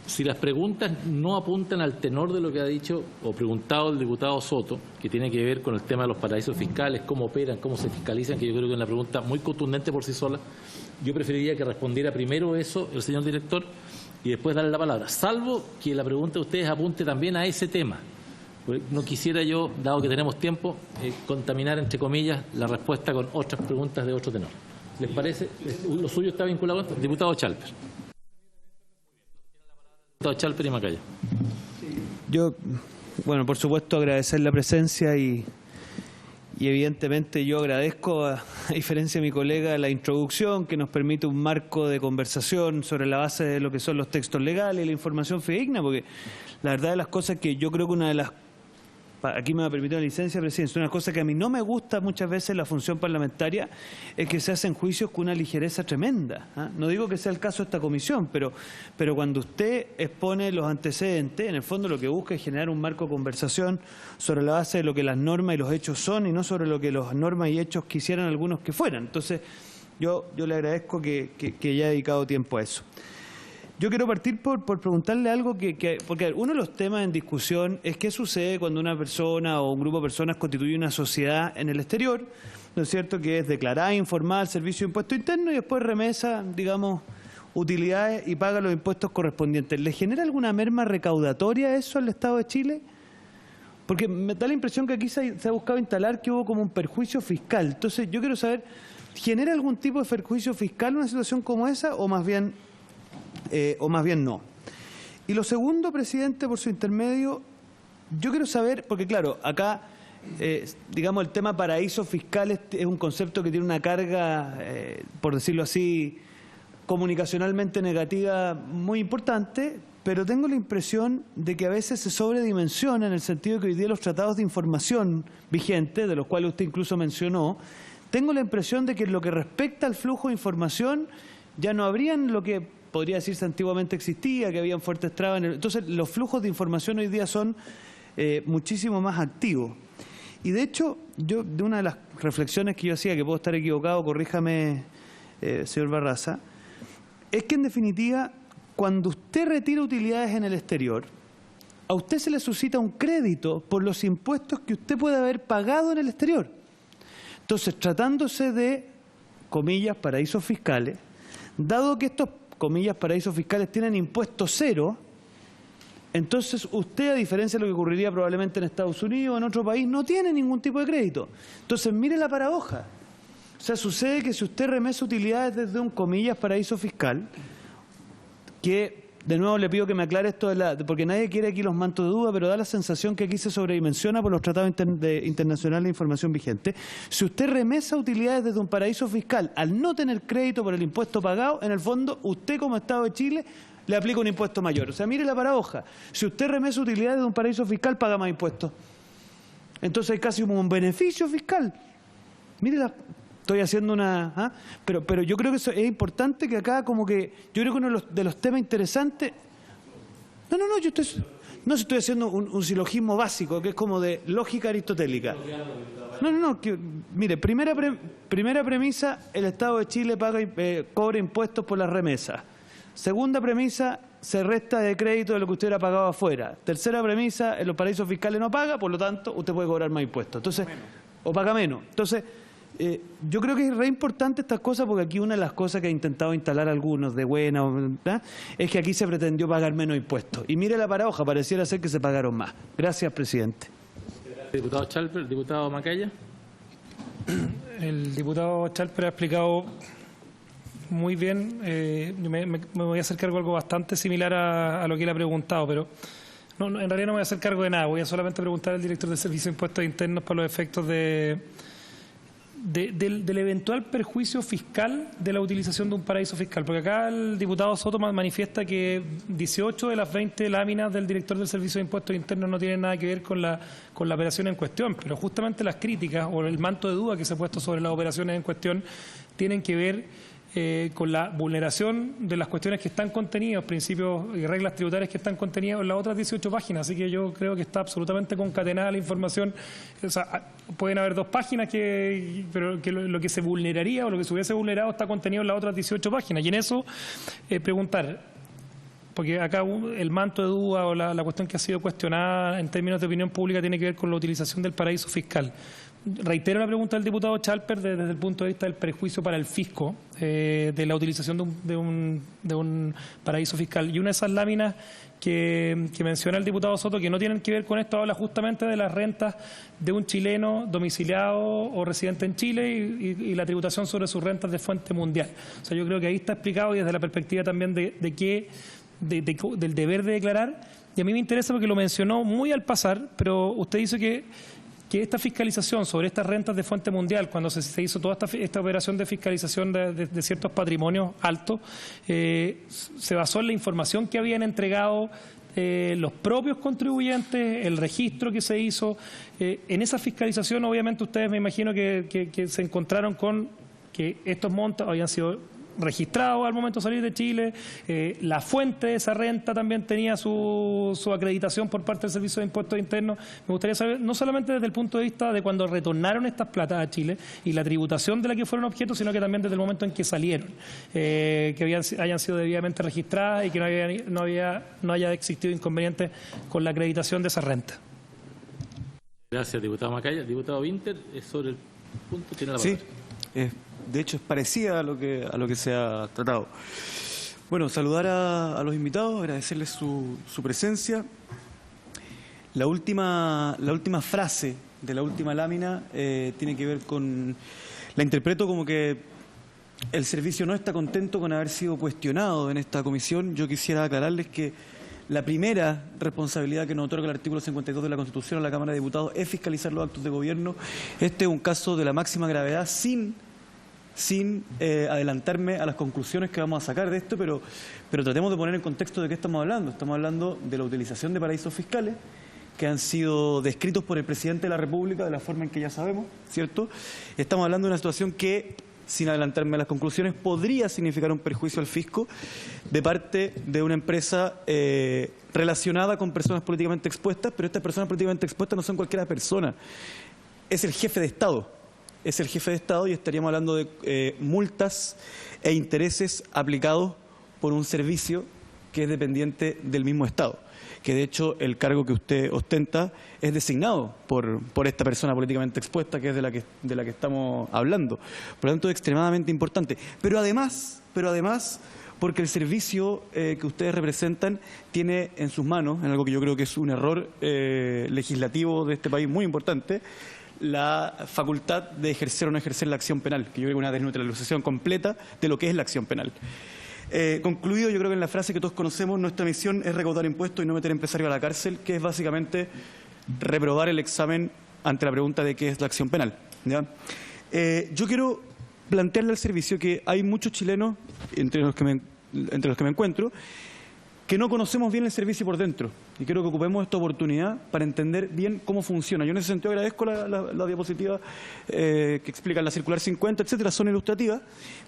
si las preguntas no apuntan al tenor de lo que ha dicho o preguntado el diputado Soto, que tiene que ver con el tema de los paraísos fiscales, cómo operan, cómo se fiscalizan, que yo creo que es una pregunta muy contundente por sí sola, yo preferiría que respondiera primero eso el señor director y después darle la palabra, salvo que la pregunta de ustedes apunte también a ese tema. No quisiera yo, dado que tenemos tiempo, contaminar, entre comillas, la respuesta con otras preguntas de otro tenor. ¿Les parece? ¿Lo suyo está vinculado con esto? Diputado Chalper. Diputado Chalper y Macaya. Yo, bueno, por supuesto agradecer la presencia y evidentemente yo agradezco, a diferencia de mi colega, la introducción que nos permite un marco de conversación sobre la base de lo que son los textos legales y la información fidedigna, porque la verdad de las cosas que yo creo que una de las, aquí me va a permitir la licencia, Presidente, una cosa que a mí no me gusta muchas veces en la función parlamentaria es que se hacen juicios con una ligereza tremenda, ¿eh? No digo que sea el caso de esta comisión, pero cuando usted expone los antecedentes, en el fondo lo que busca es generar un marco de conversación sobre la base de lo que las normas y los hechos son y no sobre lo que las normas y hechos quisieran algunos que fueran. Entonces, yo le agradezco que haya dedicado tiempo a eso. Yo quiero partir por preguntarle algo porque uno de los temas en discusión es qué sucede cuando una persona o un grupo de personas constituye una sociedad en el exterior, ¿no es cierto?, que es declarada, informada al Servicio de Impuestos Internos y después remesa, digamos, utilidades y paga los impuestos correspondientes. ¿Le genera alguna merma recaudatoria eso al Estado de Chile? Porque me da la impresión que aquí se ha buscado instalar que hubo como un perjuicio fiscal. Entonces, yo quiero saber, ¿genera algún tipo de perjuicio fiscal una situación como esa o más bien no? Y lo segundo, Presidente, por su intermedio, yo quiero saber, porque claro, acá, digamos, el tema paraísos fiscales es un concepto que tiene una carga, por decirlo así, comunicacionalmente negativa muy importante, pero tengo la impresión de que a veces se sobredimensiona en el sentido de que hoy día los tratados de información vigentes, de los cuales usted incluso mencionó, tengo la impresión de que en lo que respecta al flujo de información ya no habrían lo que podría decirse antiguamente existía, que habían fuertes trabas. Entonces, los flujos de información hoy día son muchísimo más activos. Y de hecho, yo de una de las reflexiones que yo hacía, que puedo estar equivocado, corríjame, señor Barraza, es que en definitiva, cuando usted retira utilidades en el exterior, a usted se le suscita un crédito por los impuestos que usted puede haber pagado en el exterior. Entonces, tratándose de, comillas, paraísos fiscales, dado que estos, comillas, paraísos fiscales tienen impuesto cero, entonces usted, a diferencia de lo que ocurriría probablemente en Estados Unidos o en otro país, no tiene ningún tipo de crédito. Entonces, mire la paradoja. O sea, sucede que si usted remesa utilidades desde un, comillas, paraíso fiscal, que, de nuevo le pido que me aclare esto, porque nadie quiere aquí los mantos de duda, pero da la sensación que aquí se sobredimensiona por los tratados internacionales de información vigente. Si usted remesa utilidades desde un paraíso fiscal, al no tener crédito por el impuesto pagado, en el fondo, usted como Estado de Chile le aplica un impuesto mayor. O sea, mire la paradoja. Si usted remesa utilidades de un paraíso fiscal, paga más impuestos. Entonces hay casi como un beneficio fiscal. Mire estoy haciendo una... ¿ah? Pero yo creo que eso es importante, que acá como que... Yo creo que uno de los temas interesantes... No, yo estoy haciendo un silogismo básico, que es como de lógica aristotélica. No, mire, primera premisa, el Estado de Chile cobra impuestos por las remesas. Segunda premisa, se resta de crédito de lo que usted ha pagado afuera. Tercera premisa, en los paraísos fiscales no paga, por lo tanto, usted puede cobrar más impuestos. Entonces, o paga menos. Entonces, Yo creo que es re importante estas cosas porque aquí una de las cosas que ha intentado instalar algunos de buena es que aquí se pretendió pagar menos impuestos. Y mire la paradoja, pareciera ser que se pagaron más. Gracias, presidente. Diputado Chalper, diputado Macaya. El diputado Chalper ha explicado muy bien. Me voy a hacer cargo de algo bastante similar a lo que él ha preguntado, pero no, en realidad no me voy a hacer cargo de nada. Voy a solamente preguntar al director del Servicio de Impuestos Internos para los efectos del eventual perjuicio fiscal de la utilización de un paraíso fiscal. Porque acá el diputado Soto manifiesta que 18 de las 20 láminas del director del Servicio de Impuestos Internos no tienen nada que ver con la operación en cuestión, pero justamente las críticas o el manto de duda que se ha puesto sobre las operaciones en cuestión tienen que ver con la vulneración de las cuestiones que están contenidas, principios y reglas tributarias que están contenidas en las otras 18 páginas. Así que yo creo que está absolutamente concatenada la información. O sea, pueden haber 2 páginas, pero que lo que se vulneraría o lo que se hubiese vulnerado está contenido en las otras 18 páginas. Y en eso, preguntar, porque acá el manto de duda o la cuestión que ha sido cuestionada en términos de opinión pública tiene que ver con la utilización del paraíso fiscal. Reitero la pregunta del diputado Chalper desde el punto de vista del perjuicio para el fisco de la utilización de un paraíso fiscal. Y una de esas láminas que menciona el diputado Soto, que no tienen que ver con esto, habla justamente de las rentas de un chileno domiciliado o residente en Chile y la tributación sobre sus rentas de fuente mundial. O sea, yo creo que ahí está explicado y desde la perspectiva también del deber de declarar. Y a mí me interesa porque lo mencionó muy al pasar, pero usted dice que esta fiscalización sobre estas rentas de fuente mundial, cuando se hizo toda esta operación de fiscalización de ciertos patrimonios altos, se basó en la información que habían entregado los propios contribuyentes, el registro que se hizo. En esa fiscalización, obviamente, ustedes me imagino que se encontraron con que estos montos habían sido registrados al momento de salir de Chile, la fuente de esa renta también tenía su acreditación por parte del Servicio de Impuestos Internos. Me gustaría saber, no solamente desde el punto de vista de cuando retornaron estas platas a Chile y la tributación de la que fueron objeto, sino que también desde el momento en que salieron, que hayan sido debidamente registradas y que no haya existido inconveniente con la acreditación de esa renta. Gracias, diputado Macaya. Diputado Winter, sobre el punto tiene la palabra. Sí, de hecho es parecida a lo que se ha tratado. Bueno, saludar a los invitados, agradecerles su presencia. La última frase de la última lámina tiene que ver con... La interpreto como que el servicio no está contento con haber sido cuestionado en esta comisión. Yo quisiera aclararles que la primera responsabilidad que nos otorga el artículo 52 de la Constitución a la Cámara de Diputados es fiscalizar los actos de gobierno. Este es un caso de la máxima gravedad sin adelantarme a las conclusiones que vamos a sacar de esto, pero tratemos de poner en contexto de qué estamos hablando. Estamos hablando de la utilización de paraísos fiscales que han sido descritos por el presidente de la República de la forma en que ya sabemos, ¿cierto? Estamos hablando de una situación que, sin adelantarme a las conclusiones, podría significar un perjuicio al fisco de parte de una empresa relacionada con personas políticamente expuestas, pero estas personas políticamente expuestas no son cualquier persona, es el jefe de Estado. Es el jefe de Estado y estaríamos hablando de multas e intereses aplicados por un servicio que es dependiente del mismo Estado, que de hecho el cargo que usted ostenta es designado por esta persona políticamente expuesta, que es de la que estamos hablando. Por lo tanto, es extremadamente importante. Pero además, porque el servicio que ustedes representan tiene en sus manos, en algo que yo creo que es un error legislativo de este país muy importante, la facultad de ejercer o no ejercer la acción penal, que yo creo que es una desneutralización completa de lo que es la acción penal. Concluido, yo creo que en la frase que todos conocemos, nuestra misión es recaudar impuestos y no meter empresarios a la cárcel, que es básicamente reprobar el examen ante la pregunta de qué es la acción penal, ¿ya? Yo quiero plantearle al servicio que hay muchos chilenos, entre los que me encuentro, que no conocemos bien el servicio por dentro. Y quiero que ocupemos esta oportunidad para entender bien cómo funciona. Yo en ese sentido agradezco la diapositiva que explican la circular 50, etcétera, son ilustrativas,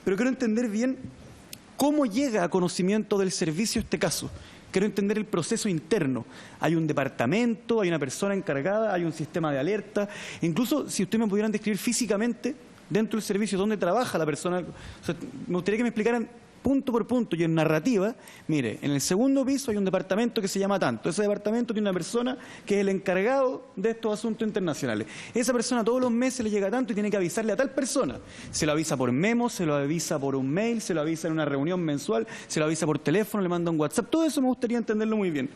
pero quiero entender bien cómo llega a conocimiento del servicio este caso. Quiero entender el proceso interno. Hay un departamento, hay una persona encargada, hay un sistema de alerta. Incluso si ustedes me pudieran describir físicamente dentro del servicio dónde trabaja la persona. O sea, me gustaría que me explicaran punto por punto y en narrativa, mire, en el segundo piso hay un departamento que se llama tanto, ese departamento tiene una persona que es el encargado de estos asuntos internacionales. Esa persona todos los meses le llega tanto y tiene que avisarle a tal persona. Se lo avisa por memo, se lo avisa por un mail, se lo avisa en una reunión mensual, se lo avisa por teléfono, le manda un WhatsApp. Todo eso me gustaría entenderlo muy bien.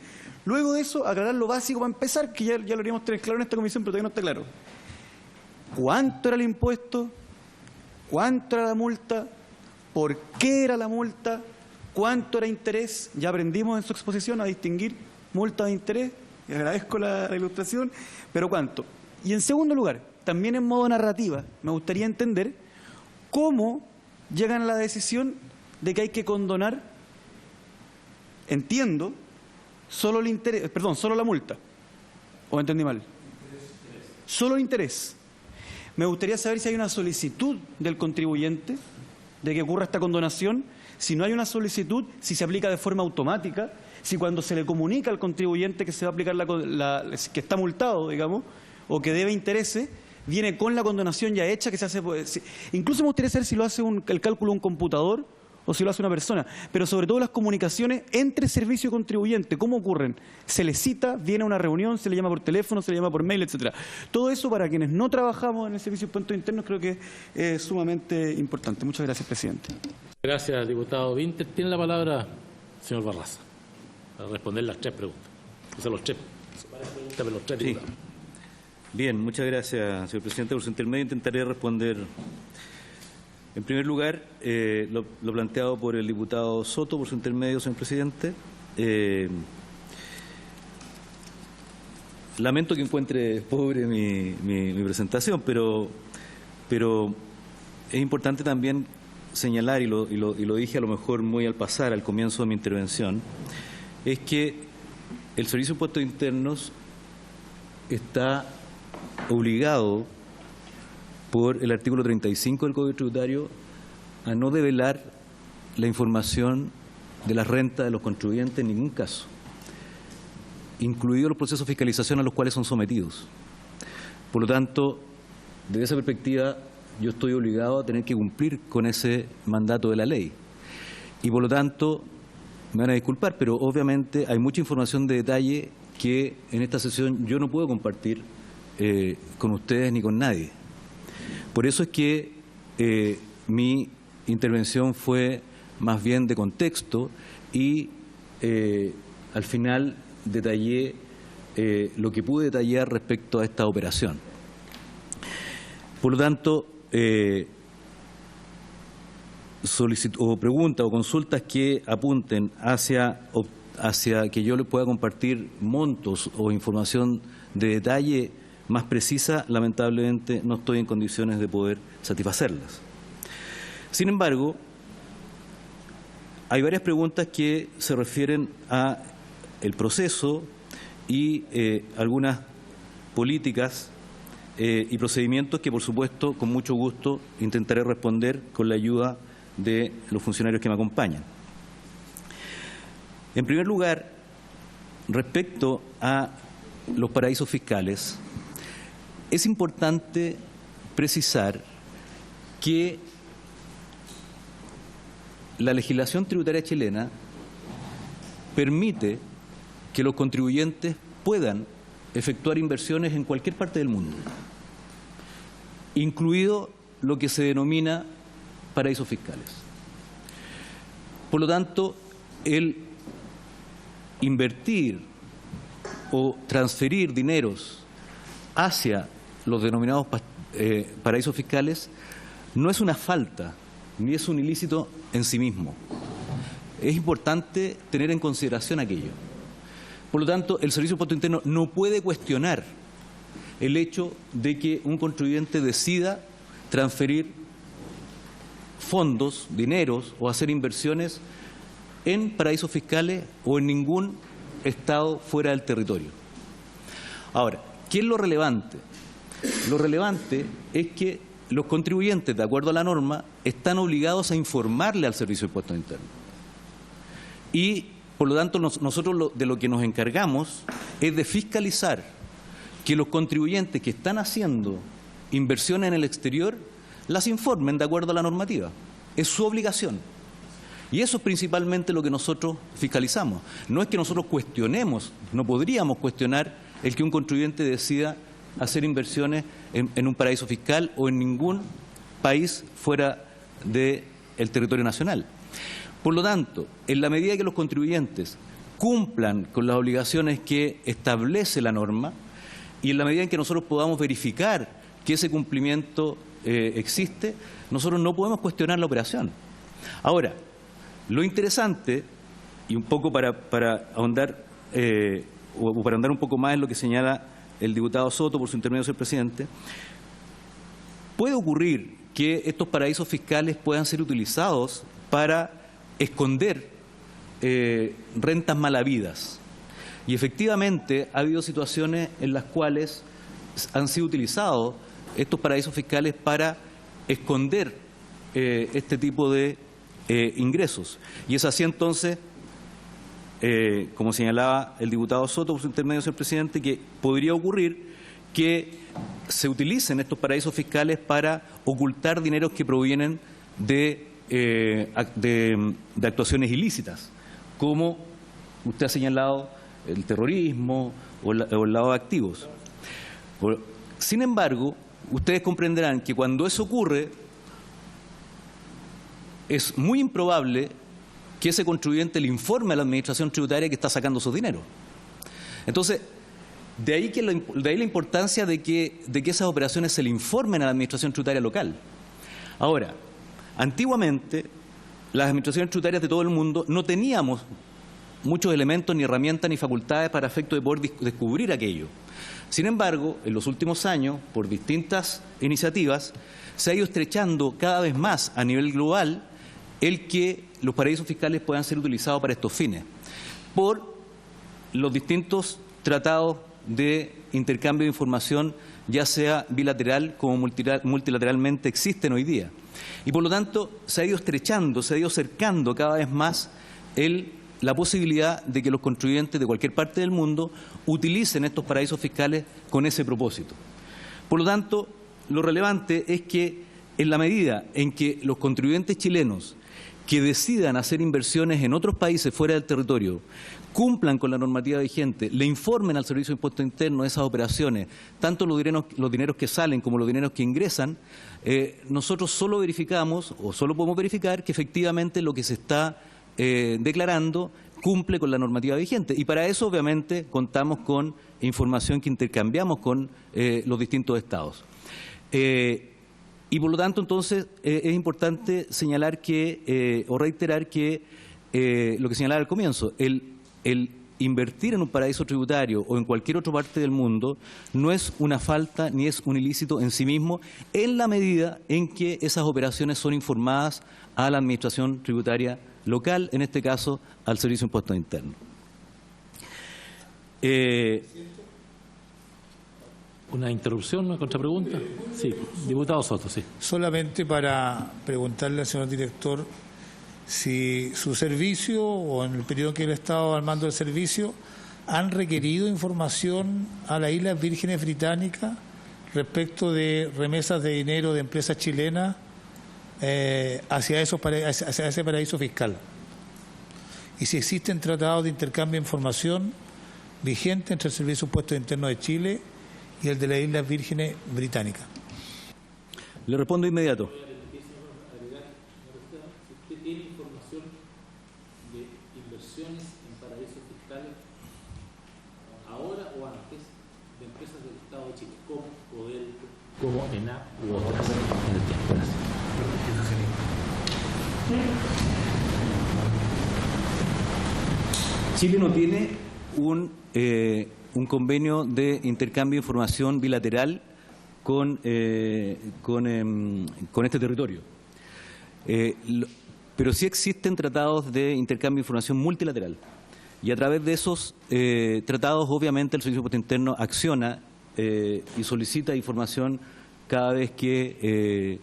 Luego de eso, aclarar lo básico para empezar, que ya lo haríamos tener claro en esta comisión, pero todavía no está claro. ¿Cuánto era el impuesto? ¿Cuánto era la multa? ¿Por qué era la multa? ¿Cuánto era interés? Ya aprendimos en su exposición a distinguir multa de interés. Y agradezco la ilustración. ¿Pero cuánto? Y en segundo lugar, también en modo narrativa, me gustaría entender cómo llegan a la decisión de que hay que condonar, entiendo, solo el interés, perdón, solo la multa. ¿O entendí mal? Solo el interés. Me gustaría saber si hay una solicitud del contribuyente de que ocurra esta condonación. Si no hay una solicitud, si se aplica de forma automática, si cuando se le comunica al contribuyente que se va a aplicar que está multado, digamos, o que debe intereses, viene con la condonación ya hecha que se hace. Incluso me gustaría saber si lo hace el cálculo un computador o si lo hace una persona, pero sobre todo las comunicaciones entre servicio y contribuyente, ¿cómo ocurren? Se le cita, viene a una reunión, se le llama por teléfono, se le llama por mail, etcétera. Todo eso para quienes no trabajamos en el servicio de impuestos internos creo que es sumamente importante. Muchas gracias, presidente. Gracias, diputado Vinter. Tiene la palabra el señor Barraza para responder las tres preguntas. O sea, los tres diputados. Bien, muchas gracias, señor presidente. Por su intermedio intentaré responder. En primer lugar, lo planteado por el diputado Soto, por su intermedio, señor presidente. Lamento que encuentre pobre mi presentación, pero es importante también señalar, y lo dije a lo mejor muy al pasar, al comienzo de mi intervención, es que el Servicio de Impuestos Internos está obligado por el artículo 35 del Código Tributario a no develar la información de las rentas de los contribuyentes en ningún caso, incluidos los procesos de fiscalización a los cuales son sometidos. Por lo tanto, desde esa perspectiva, yo estoy obligado a tener que cumplir con ese mandato de la ley. Y por lo tanto, me van a disculpar, pero obviamente hay mucha información de detalle que en esta sesión yo no puedo compartir con ustedes ni con nadie. Por eso es que mi intervención fue más bien de contexto y al final detallé lo que pude detallar respecto a esta operación. Por lo tanto, preguntas o consultas que apunten hacia que yo les pueda compartir montos o información de detalle más precisa, lamentablemente no estoy en condiciones de poder satisfacerlas. Sin embargo, hay varias preguntas que se refieren a el proceso y algunas políticas y procedimientos que, por supuesto, con mucho gusto intentaré responder con la ayuda de los funcionarios que me acompañan. En primer lugar, respecto a los paraísos fiscales, es importante precisar que la legislación tributaria chilena permite que los contribuyentes puedan efectuar inversiones en cualquier parte del mundo, incluido lo que se denomina paraísos fiscales. Por lo tanto, el invertir o transferir dineros hacia los denominados paraísos fiscales no es una falta ni es un ilícito en sí mismo. Es importante tener en consideración aquello. Por lo tanto, el Servicio de Impuestos Internos no puede cuestionar el hecho de que un contribuyente decida transferir fondos, dineros o hacer inversiones en paraísos fiscales o en ningún estado fuera del territorio. Ahora, ¿qué es lo relevante? Lo relevante es que los contribuyentes, de acuerdo a la norma, están obligados a informarle al Servicio de Impuestos Internos. Y, por lo tanto, nosotros de lo que nos encargamos es de fiscalizar que los contribuyentes que están haciendo inversiones en el exterior las informen de acuerdo a la normativa. Es su obligación. Y eso es principalmente lo que nosotros fiscalizamos. No es que nosotros cuestionemos, no podríamos cuestionar el que un contribuyente decida hacer inversiones en un paraíso fiscal o en ningún país fuera del territorio nacional. Por lo tanto, en la medida que los contribuyentes cumplan con las obligaciones que establece la norma y en la medida en que nosotros podamos verificar que ese cumplimiento existe, nosotros no podemos cuestionar la operación. Ahora, lo interesante, y un poco para ahondar o para andar un poco más en lo que señala el diputado Soto por su intermedio, señor presidente, puede ocurrir que estos paraísos fiscales puedan ser utilizados para esconder rentas mal habidas. Y efectivamente ha habido situaciones en las cuales han sido utilizados estos paraísos fiscales para esconder este tipo de ingresos. Y es así entonces, como señalaba el diputado Soto por su intermedio, señor presidente, que podría ocurrir que se utilicen estos paraísos fiscales para ocultar dineros que provienen de actuaciones ilícitas, como usted ha señalado, el terrorismo o el lavado de activos. Sin embargo, ustedes comprenderán que cuando eso ocurre, es muy improbable que ese contribuyente le informe a la Administración Tributaria que está sacando esos dineros. Entonces, de ahí la importancia de que esas operaciones se le informen a la Administración Tributaria local. Ahora, antiguamente, las administraciones tributarias de todo el mundo no teníamos muchos elementos, ni herramientas, ni facultades para efecto de poder descubrir aquello. Sin embargo, en los últimos años, por distintas iniciativas, se ha ido estrechando cada vez más a nivel global el que los paraísos fiscales puedan ser utilizados para estos fines, por los distintos tratados de intercambio de información, ya sea bilateral como multilateralmente existen hoy día. Y por lo tanto se ha ido estrechando, se ha ido acercando cada vez más la posibilidad de que los contribuyentes de cualquier parte del mundo utilicen estos paraísos fiscales con ese propósito. Por lo tanto, lo relevante es que en la medida en que los contribuyentes chilenos que decidan hacer inversiones en otros países fuera del territorio cumplan con la normativa vigente, le informen al Servicio de Impuesto Interno de esas operaciones, tanto los dineros que salen como los dineros que ingresan, nosotros solo verificamos o solo podemos verificar que efectivamente lo que se está declarando cumple con la normativa vigente. Y para eso, obviamente, contamos con información que intercambiamos con los distintos estados. Y por lo tanto, entonces, es importante señalar o reiterar que lo que señalaba al comienzo, el invertir en un paraíso tributario o en cualquier otra parte del mundo no es una falta ni es un ilícito en sí mismo, en la medida en que esas operaciones son informadas a la Administración Tributaria local, en este caso al Servicio de Impuestos Internos. ¿Una interrupción, una contrapregunta? Sí, diputado Soto, sí. Solamente para preguntarle al señor director si su servicio o en el periodo en que él ha estado al mando del servicio han requerido información a las Islas Vírgenes Británicas respecto de remesas de dinero de empresas chilenas hacia ese paraíso fiscal. Y si existen tratados de intercambio de información vigentes entre el Servicio de Impuestos Internos de Chile y el de las Islas Vírgenes Británicas. Le respondo de inmediato. ¿Usted tiene información de inversiones en paraísos fiscales ahora o antes de empresas del Estado de Chile, como Codelco, como ENAP u otras en el tiempo? Chile no tiene un convenio de intercambio de información bilateral con este territorio. Pero sí existen tratados de intercambio de información multilateral. Y a través de esos tratados, obviamente, el Servicio de Impuestos Internos acciona y solicita información cada vez que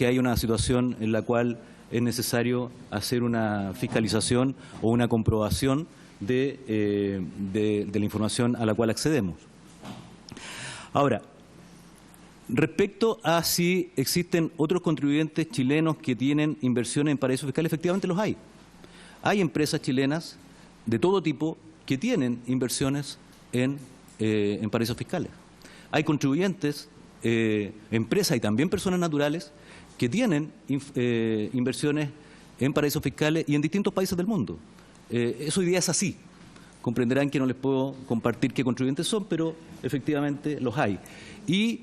hay una situación en la cual es necesario hacer una fiscalización o una comprobación de la información a la cual accedemos. Ahora, Respecto a si existen otros contribuyentes chilenos que tienen inversiones en paraísos fiscales, efectivamente los hay. Hay empresas chilenas de todo tipo que tienen inversiones en paraísos fiscales. Hay contribuyentes, empresas y también personas naturales que tienen inversiones en paraísos fiscales y en distintos países del mundo. Eso hoy día es así. Comprenderán que no les puedo compartir qué contribuyentes son, pero efectivamente los hay. Y,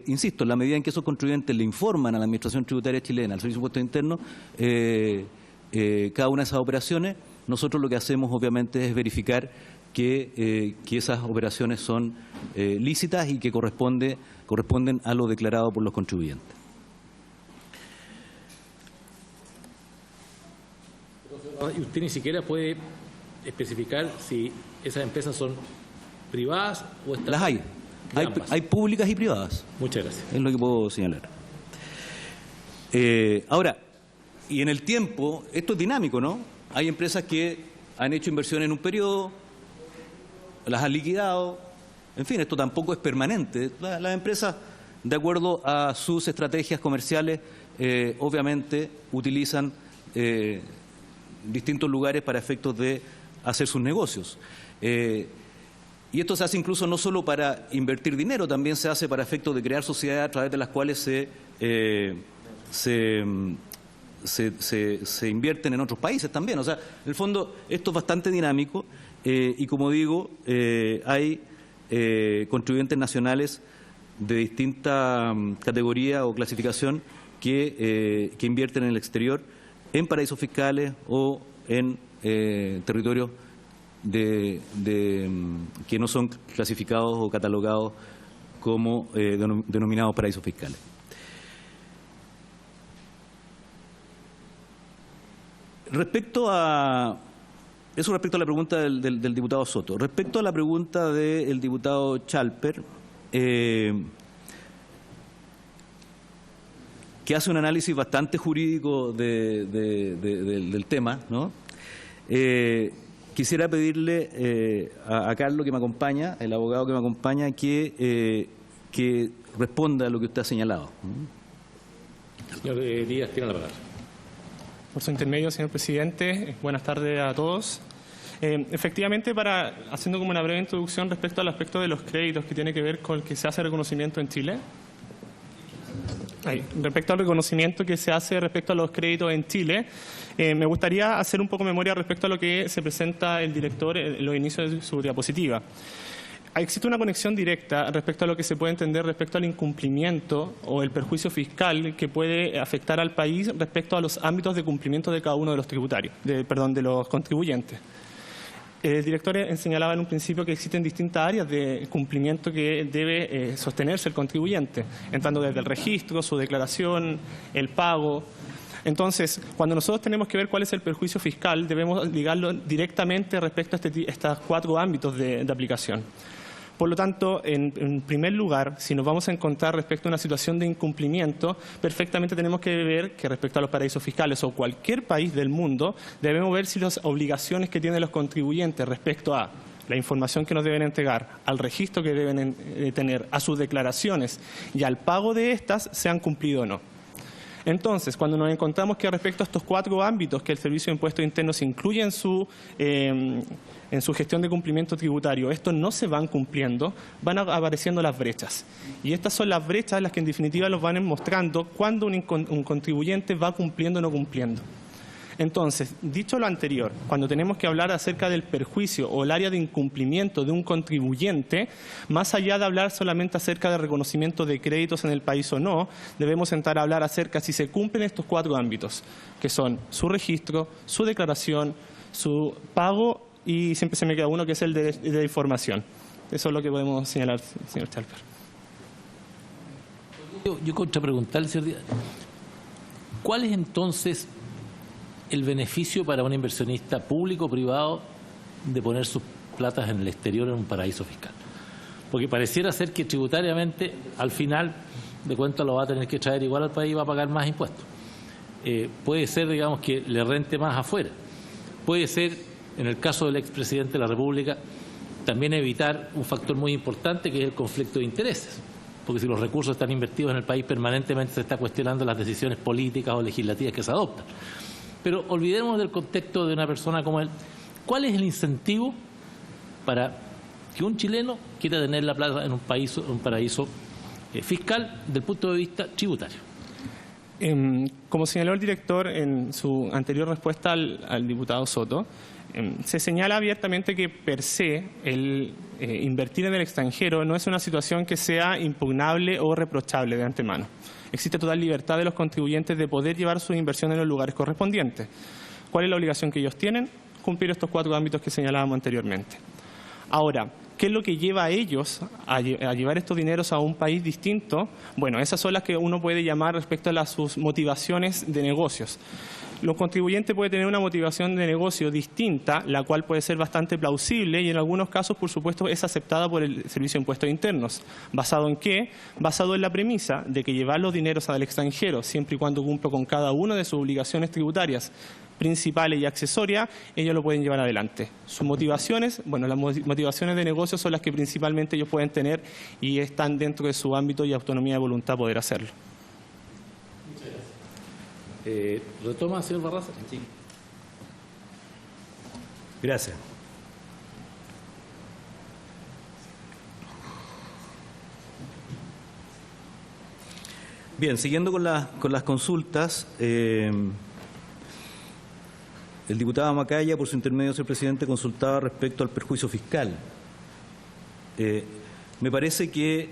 insisto, en la medida en que esos contribuyentes le informan a la Administración Tributaria Chilena, al Servicio de Impuestos Internos, cada una de esas operaciones, nosotros lo que hacemos obviamente es verificar que esas operaciones son lícitas y que corresponden a lo declarado por los contribuyentes. Y usted ni siquiera puede especificar si esas empresas son privadas o estatales. Las hay. Hay públicas y privadas. Muchas gracias. Es lo que puedo señalar. Ahora, y en el tiempo, esto es dinámico, ¿no? Hay empresas que han hecho inversiones en un periodo, las han liquidado, en fin, esto tampoco es permanente. Las empresas, de acuerdo a sus estrategias comerciales, obviamente utilizan distintos lugares para efectos de hacer sus negocios. Y esto se hace incluso no solo para invertir dinero, también se hace para efectos de crear sociedades a través de las cuales se invierten en otros países también. O sea, en el fondo, esto es bastante dinámico y, como digo, hay contribuyentes nacionales de distinta categoría o clasificación que invierten en el exterior, en paraísos fiscales o en territorios que no son clasificados o catalogados como denominados paraísos fiscales. Respecto a la pregunta del diputado Soto. Respecto a la pregunta del diputado Chalper, que hace un análisis bastante jurídico del tema, ¿no? Quisiera pedirle a Carlos, que me acompaña, el abogado que me acompaña, que responda a lo que usted ha señalado. Señor Díaz, tiene la palabra. Por su intermedio, señor presidente, buenas tardes a todos. Efectivamente, haciendo como una breve introducción respecto al aspecto de los créditos que tiene que ver con el que se hace reconocimiento en Chile. Respecto al reconocimiento que se hace respecto a los créditos en Chile, me gustaría hacer un poco memoria respecto a lo que se presenta el director en los inicios de su diapositiva. Existe una conexión directa respecto a lo que se puede entender respecto al incumplimiento o el perjuicio fiscal que puede afectar al país respecto a los ámbitos de cumplimiento de cada uno de los de los contribuyentes. El director señalaba en un principio que existen distintas áreas de cumplimiento que debe sostenerse el contribuyente, entrando desde el registro, su declaración, el pago. Entonces, cuando nosotros tenemos que ver cuál es el perjuicio fiscal, debemos ligarlo directamente respecto a estos 4 ámbitos de aplicación. Por lo tanto, en primer lugar, si nos vamos a encontrar respecto a una situación de incumplimiento, perfectamente tenemos que ver que respecto a los paraísos fiscales o cualquier país del mundo, debemos ver si las obligaciones que tienen los contribuyentes respecto a la información que nos deben entregar, al registro que deben tener, a sus declaraciones y al pago de estas, se han cumplido o no. Entonces, cuando nos encontramos que respecto a estos 4 ámbitos que el Servicio de Impuestos Internos incluye en su gestión de cumplimiento tributario, estos no se van cumpliendo, van apareciendo las brechas. Y estas son las brechas las que en definitiva nos van mostrando cuándo un contribuyente va cumpliendo o no cumpliendo. Entonces, dicho lo anterior, cuando tenemos que hablar acerca del perjuicio o el área de incumplimiento de un contribuyente, más allá de hablar solamente acerca del reconocimiento de créditos en el país o no, debemos entrar a hablar acerca si se cumplen estos 4 ámbitos, que son su registro, su declaración, su pago y siempre se me queda uno que es el de información. Eso es lo que podemos señalar, señor Chalper. Yo contrapreguntarle, señor Díaz, ¿cuál es entonces el beneficio para un inversionista público o privado de poner sus platas en el exterior en un paraíso fiscal? Porque pareciera ser que tributariamente, al final de cuentas, lo va a tener que traer igual al país y va a pagar más impuestos. Puede ser, digamos, que le rente más afuera. Puede ser, en el caso del expresidente de la República, también evitar un factor muy importante que es el conflicto de intereses. porque si los recursos están invertidos en el país, permanentemente se está cuestionando las decisiones políticas o legislativas que se adoptan. Pero olvidemos del contexto de una persona como él. ¿Cuál es el incentivo para que un chileno quiera tener la plata en un paraíso fiscal desde el punto de vista tributario? Como señaló el director en su anterior respuesta al diputado Soto, se señala abiertamente que per se el invertir en el extranjero no es una situación que sea impugnable o reprochable de antemano. Existe total libertad de los contribuyentes de poder llevar sus inversiones en los lugares correspondientes. ¿Cuál es la obligación que ellos tienen? Cumplir estos 4 ámbitos que señalábamos anteriormente. Ahora, ¿qué es lo que lleva a ellos a llevar estos dineros a un país distinto? Bueno, esas son las que uno puede llamar respecto a sus motivaciones de negocios. Los contribuyentes pueden tener una motivación de negocio distinta, la cual puede ser bastante plausible y en algunos casos, por supuesto, es aceptada por el Servicio de Impuestos Internos. ¿Basado en qué? Basado en la premisa de que llevar los dineros al extranjero, siempre y cuando cumpla con cada una de sus obligaciones tributarias principales y accesorias, ellos lo pueden llevar adelante. Sus motivaciones, bueno, las motivaciones de negocio son las que principalmente ellos pueden tener y están dentro de su ámbito y autonomía de voluntad poder hacerlo. ¿Retoma, señor Barraza? Sí. Gracias. Bien, siguiendo con las consultas, el diputado Macaya, por su intermedio, señor presidente, consultaba respecto al perjuicio fiscal. Me parece que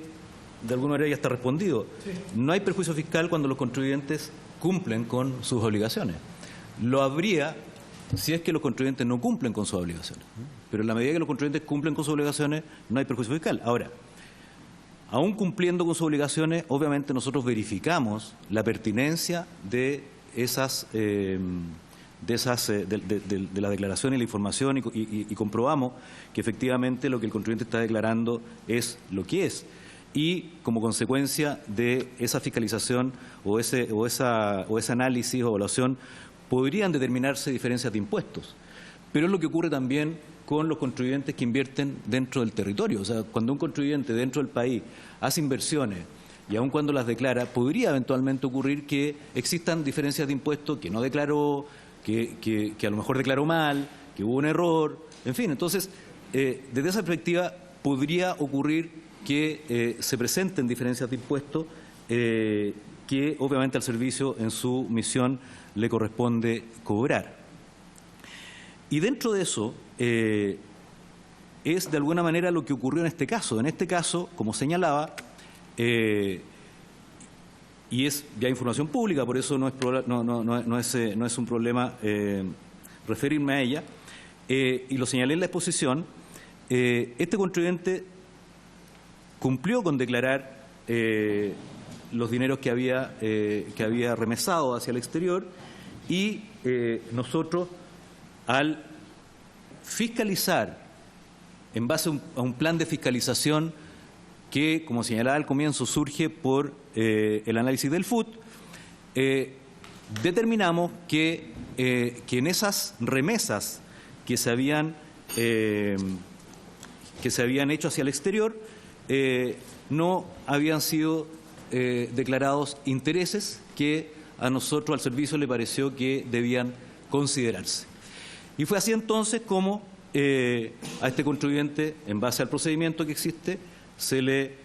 de alguna manera ya está respondido. Sí. No hay perjuicio fiscal cuando los contribuyentes cumplen con sus obligaciones. Lo habría si es que los contribuyentes no cumplen con sus obligaciones. Pero en la medida que los contribuyentes cumplen con sus obligaciones, no hay perjuicio fiscal. Ahora, aún cumpliendo con sus obligaciones, obviamente nosotros verificamos la pertinencia de la declaración y la información y comprobamos que efectivamente lo que el contribuyente está declarando es lo que es. Y como consecuencia de esa fiscalización o ese análisis o evaluación podrían determinarse diferencias de impuestos. Pero es lo que ocurre también con los contribuyentes que invierten dentro del territorio. O sea, cuando un contribuyente dentro del país hace inversiones y aun cuando las declara, podría eventualmente ocurrir que existan diferencias de impuestos que no declaró, que a lo mejor declaró mal, que hubo un error, en fin. Entonces, desde esa perspectiva podría ocurrir que se presenten diferencias de impuestos que obviamente al servicio en su misión le corresponde cobrar. Y dentro de eso es de alguna manera lo que ocurrió en este caso. En este caso, como señalaba, y es ya información pública, por eso no es un problema referirme a ella, y lo señalé en la exposición, este contribuyente cumplió con declarar los dineros que había remesado hacia el exterior y nosotros, al fiscalizar en base a un plan de fiscalización que, como señalaba al comienzo, surge por el análisis del FUT, determinamos que en esas remesas que se habían hecho hacia el exterior no habían sido declarados intereses que a nosotros, al servicio, le pareció que debían considerarse. Y fue así entonces como a este contribuyente, en base al procedimiento que existe, se le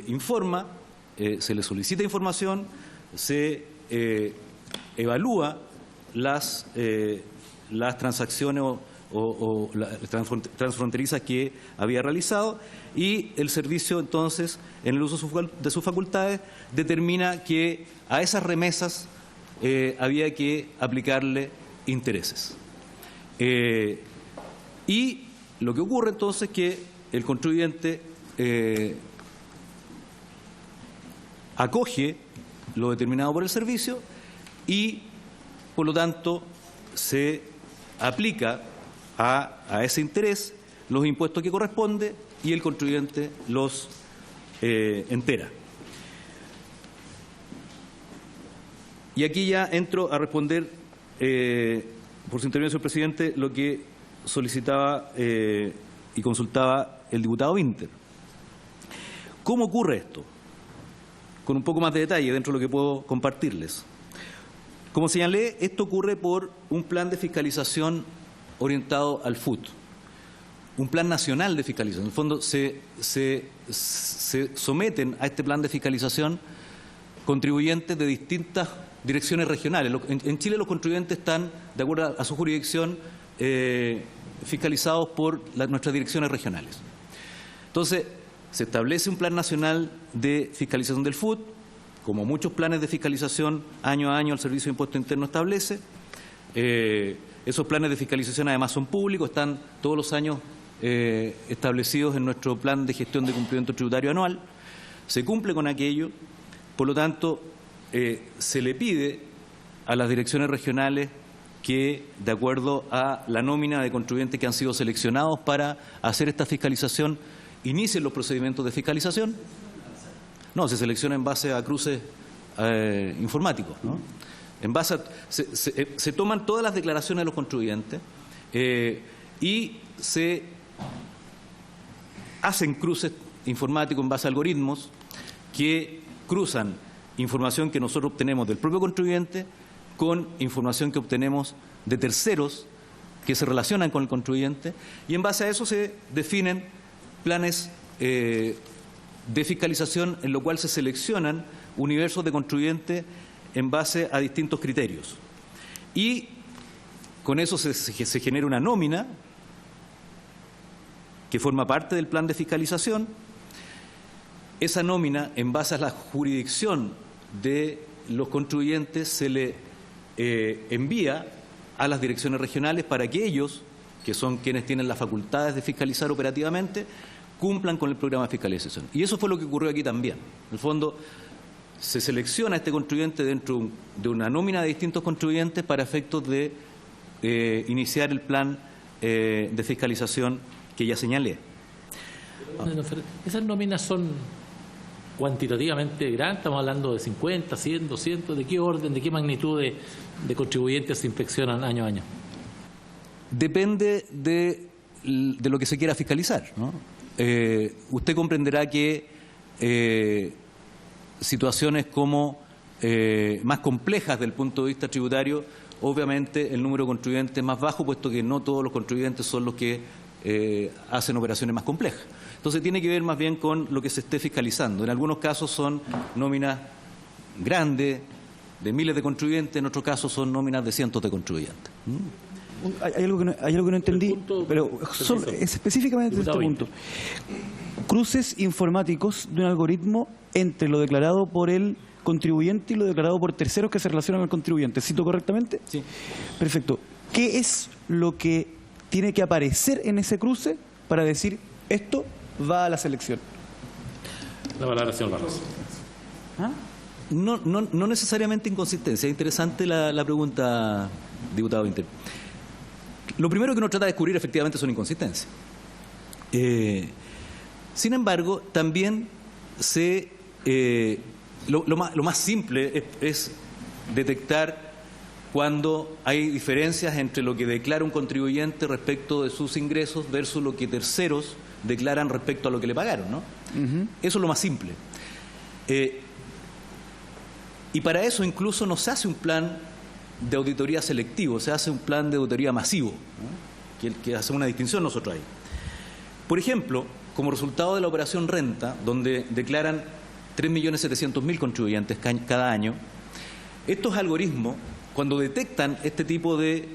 informa, se le solicita información, se evalúa las transacciones o las transfronterizas que había realizado y el servicio entonces, en el uso de sus facultades, determina que a esas remesas había que aplicarle intereses. Y lo que ocurre entonces es que el contribuyente acoge lo determinado por el servicio y, por lo tanto, se aplica a ese interés los impuestos que corresponde y el contribuyente los entera. Y aquí ya entro a responder, por su intervención, señor presidente, lo que solicitaba y consultaba el diputado Winter. ¿Cómo ocurre esto? con un poco más de detalle dentro de lo que puedo compartirles. Como señalé, esto ocurre por un plan de fiscalización orientado al FUT, un plan nacional de fiscalización. En el fondo se someten a este plan de fiscalización contribuyentes de distintas direcciones regionales. En Chile los contribuyentes están, de acuerdo a su jurisdicción, fiscalizados por nuestras direcciones regionales. Entonces, se establece un plan nacional de fiscalización del FUT, como muchos planes de fiscalización año a año el Servicio de Impuesto Interno establece. Esos planes de fiscalización además son públicos, están todos los años establecidos en nuestro plan de gestión de cumplimiento tributario anual. Se cumple con aquello, por lo tanto, se le pide a las direcciones regionales que, de acuerdo a la nómina de contribuyentes que han sido seleccionados para hacer esta fiscalización, inicien los procedimientos de fiscalización. No, se selecciona en base a cruces informáticos, ¿no? En base a, se toman todas las declaraciones de los contribuyentes y se hacen cruces informáticos en base a algoritmos que cruzan información que nosotros obtenemos del propio contribuyente con información que obtenemos de terceros que se relacionan con el contribuyente, y en base a eso se definen planes de fiscalización en lo cual se seleccionan universos de contribuyentes en base a distintos criterios. Y con eso se genera una nómina que forma parte del plan de fiscalización. Esa nómina, en base a la jurisdicción de los contribuyentes, se le envía a las direcciones regionales para que ellos, que son quienes tienen las facultades de fiscalizar operativamente, cumplan con el programa de fiscalización. Y eso fue lo que ocurrió aquí también. En el fondo, se selecciona a este contribuyente dentro de una nómina de distintos contribuyentes para efectos de iniciar el plan de fiscalización que ya señalé. ¿Esas nóminas son cuantitativamente grandes? Estamos hablando de 50, 100, 200. ¿De qué orden, de qué magnitud de contribuyentes se inspeccionan año a año? Depende de lo que se quiera fiscalizar, ¿no? Usted comprenderá que situaciones como más complejas desde el punto de vista tributario, obviamente el número de contribuyentes es más bajo, puesto que no todos los contribuyentes son los que hacen operaciones más complejas. Entonces tiene que ver más bien con lo que se esté fiscalizando. En algunos casos son nóminas grandes, de miles de contribuyentes, en otros casos son nóminas de cientos de contribuyentes. Hay algo que no entendí, pero específicamente de este punto. Cruces informáticos de un algoritmo entre lo declarado por el contribuyente y lo declarado por terceros que se relacionan al contribuyente. ¿Cito correctamente? Sí. Perfecto. ¿Qué es lo que tiene que aparecer en ese cruce para decir esto va a la selección? La palabra, señor Barroso. ¿Ah? No necesariamente inconsistencia. Es interesante la pregunta, diputado Inter. Lo primero que uno trata de descubrir efectivamente son inconsistencias. Sin embargo, también lo más simple es detectar cuando hay diferencias entre lo que declara un contribuyente respecto de sus ingresos versus lo que terceros declaran respecto a lo que le pagaron, ¿no? Eso es lo más simple. Y para eso incluso no se hace un plan de auditoría selectivo, se hace un plan de auditoría masivo, ¿no? que hace una distinción nosotros ahí. Por ejemplo, como resultado de la operación Renta, donde declaran 3.700.000 contribuyentes cada año, estos algoritmos, cuando detectan este tipo de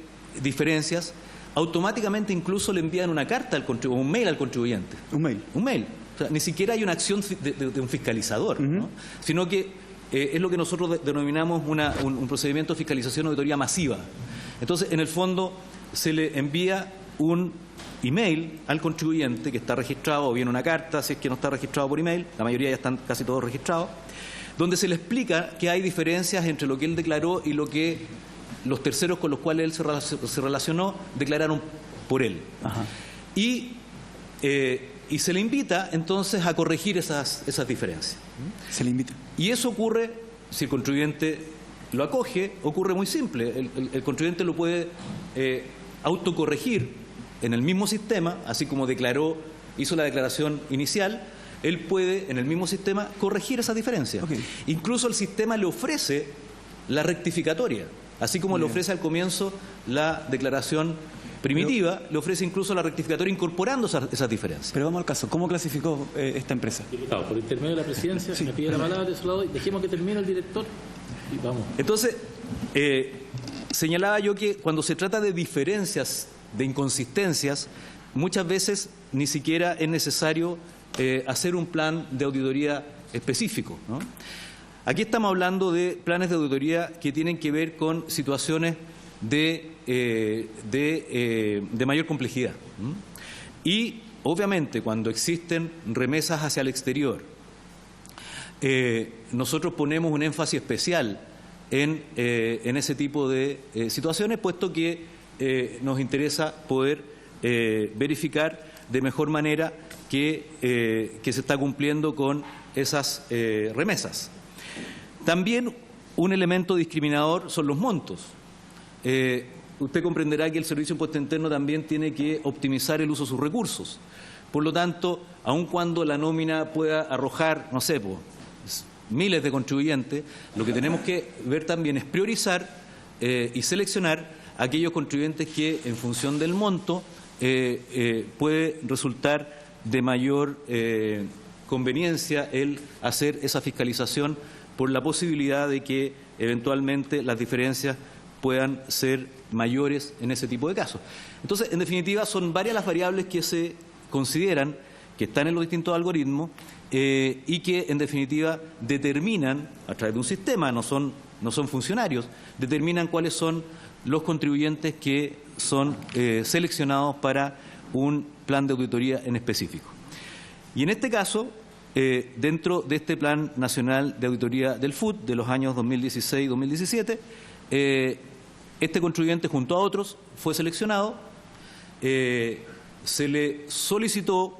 diferencias, automáticamente incluso le envían una carta al contribuyente, un mail al contribuyente. Un mail. Un mail. O sea, ni siquiera hay una acción de un fiscalizador, ¿no? Sino que es lo que nosotros denominamos un procedimiento de fiscalización auditoría masiva. Entonces, en el fondo, se le envía un email al contribuyente que está registrado, o bien una carta, si es que no está registrado por email, la mayoría ya están casi todos registrados, donde se le explica que hay diferencias entre lo que él declaró y lo que los terceros con los cuales él se relacionó declararon por él. Ajá. Y se le invita entonces a corregir esas diferencias. Se le invita. Y eso ocurre, si el contribuyente lo acoge, ocurre muy simple. El contribuyente lo puede autocorregir en el mismo sistema, así como hizo la declaración inicial, él puede, en el mismo sistema, corregir esas diferencias. Okay. Incluso el sistema le ofrece la rectificatoria, así como le ofrece al comienzo la declaración primitiva, le ofrece incluso la rectificatoria incorporando esas diferencias. Pero vamos al caso, ¿cómo clasificó esta empresa? Diputado, por intermedio de la presidencia, me pide la palabra, se la doy. Dejemos que termine el director y vamos. Entonces, señalaba yo que cuando se trata de diferencias, de inconsistencias, muchas veces ni siquiera es necesario hacer un plan de auditoría específico, ¿no? Aquí estamos hablando de planes de auditoría que tienen que ver con situaciones de mayor complejidad. Y, obviamente, cuando existen remesas hacia el exterior, nosotros ponemos un énfasis especial en ese tipo de situaciones, puesto que nos interesa poder verificar de mejor manera que se está cumpliendo con esas remesas. También un elemento discriminador son los montos. Usted comprenderá que el Servicio de Impuesto Interno también tiene que optimizar el uso de sus recursos. Por lo tanto, aun cuando la nómina pueda arrojar, no sé, miles de contribuyentes, lo que tenemos que ver también es priorizar y seleccionar aquellos contribuyentes que, en función del monto, puede resultar de mayor conveniencia el hacer esa fiscalización por la posibilidad de que eventualmente las diferencias puedan ser mayores en ese tipo de casos. Entonces, en definitiva, son varias las variables que se consideran, que están en los distintos algoritmos y que, en definitiva, determinan, a través de un sistema, no son funcionarios, determinan cuáles son los contribuyentes que son seleccionados para un plan de auditoría en específico. Y en este caso, dentro de este Plan Nacional de Auditoría del FUT de los años 2016 y 2017, este contribuyente, junto a otros, fue seleccionado, se le solicitó,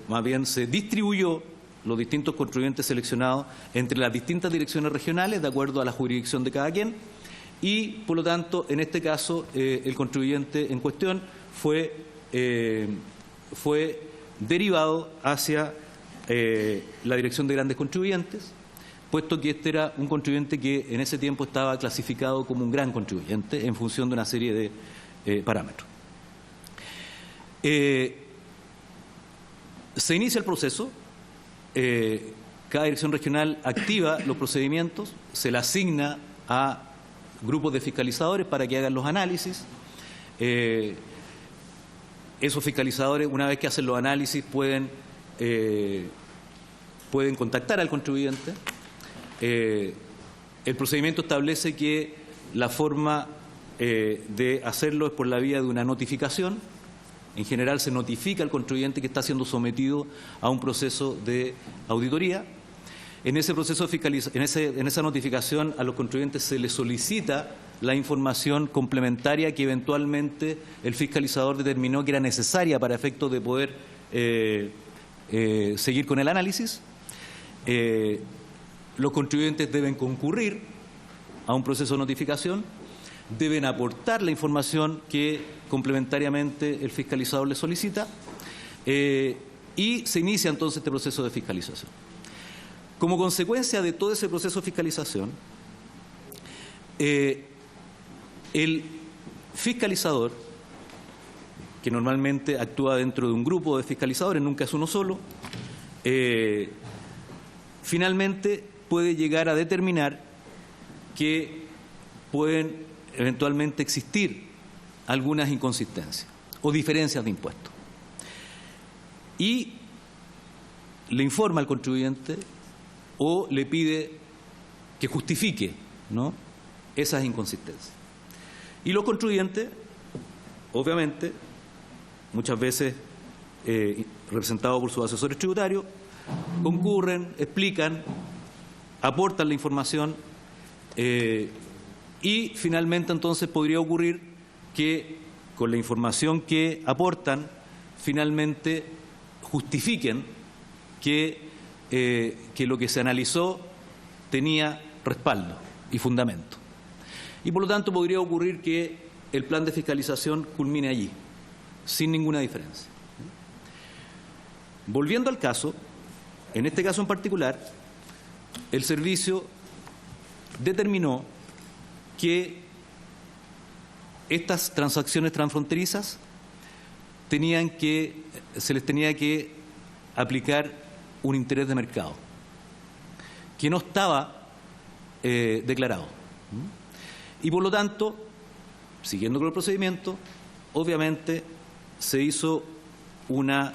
más bien se distribuyó los distintos contribuyentes seleccionados entre las distintas direcciones regionales, de acuerdo a la jurisdicción de cada quien, y, por lo tanto, en este caso, el contribuyente en cuestión fue derivado hacia la Dirección de Grandes Contribuyentes, puesto que este era un contribuyente que en ese tiempo estaba clasificado como un gran contribuyente en función de una serie de parámetros. Se inicia el proceso, cada dirección regional activa los procedimientos, se le asigna a grupos de fiscalizadores para que hagan los análisis. Esos fiscalizadores, una vez que hacen los análisis, pueden contactar al contribuyente. El procedimiento establece que la forma de hacerlo es por la vía de una notificación. En general se notifica al contribuyente que está siendo sometido a un proceso de auditoría. En ese proceso de en esa notificación a los contribuyentes se les solicita la información complementaria que eventualmente el fiscalizador determinó que era necesaria para efectos de poder seguir con el análisis. Los contribuyentes deben concurrir a un proceso de notificación, deben aportar la información que complementariamente el fiscalizador le solicita y se inicia entonces este proceso de fiscalización. Como consecuencia de todo ese proceso de fiscalización, el fiscalizador, que normalmente actúa dentro de un grupo de fiscalizadores, nunca es uno solo, finalmente puede llegar a determinar que pueden eventualmente existir algunas inconsistencias o diferencias de impuestos. Y le informa al contribuyente o le pide que justifique, ¿no?, esas inconsistencias. Y los contribuyentes, obviamente, muchas veces representados por sus asesores tributarios, concurren, explican, aportan la información y finalmente entonces podría ocurrir que con la información que aportan finalmente justifiquen que lo que se analizó tenía respaldo y fundamento. Y por lo tanto podría ocurrir que el plan de fiscalización culmine allí, sin ninguna diferencia. Volviendo al caso, en este caso en particular, el servicio determinó que estas transacciones transfronterizas se les tenía que aplicar un interés de mercado que no estaba declarado. Y por lo tanto, siguiendo con el procedimiento, obviamente se hizo una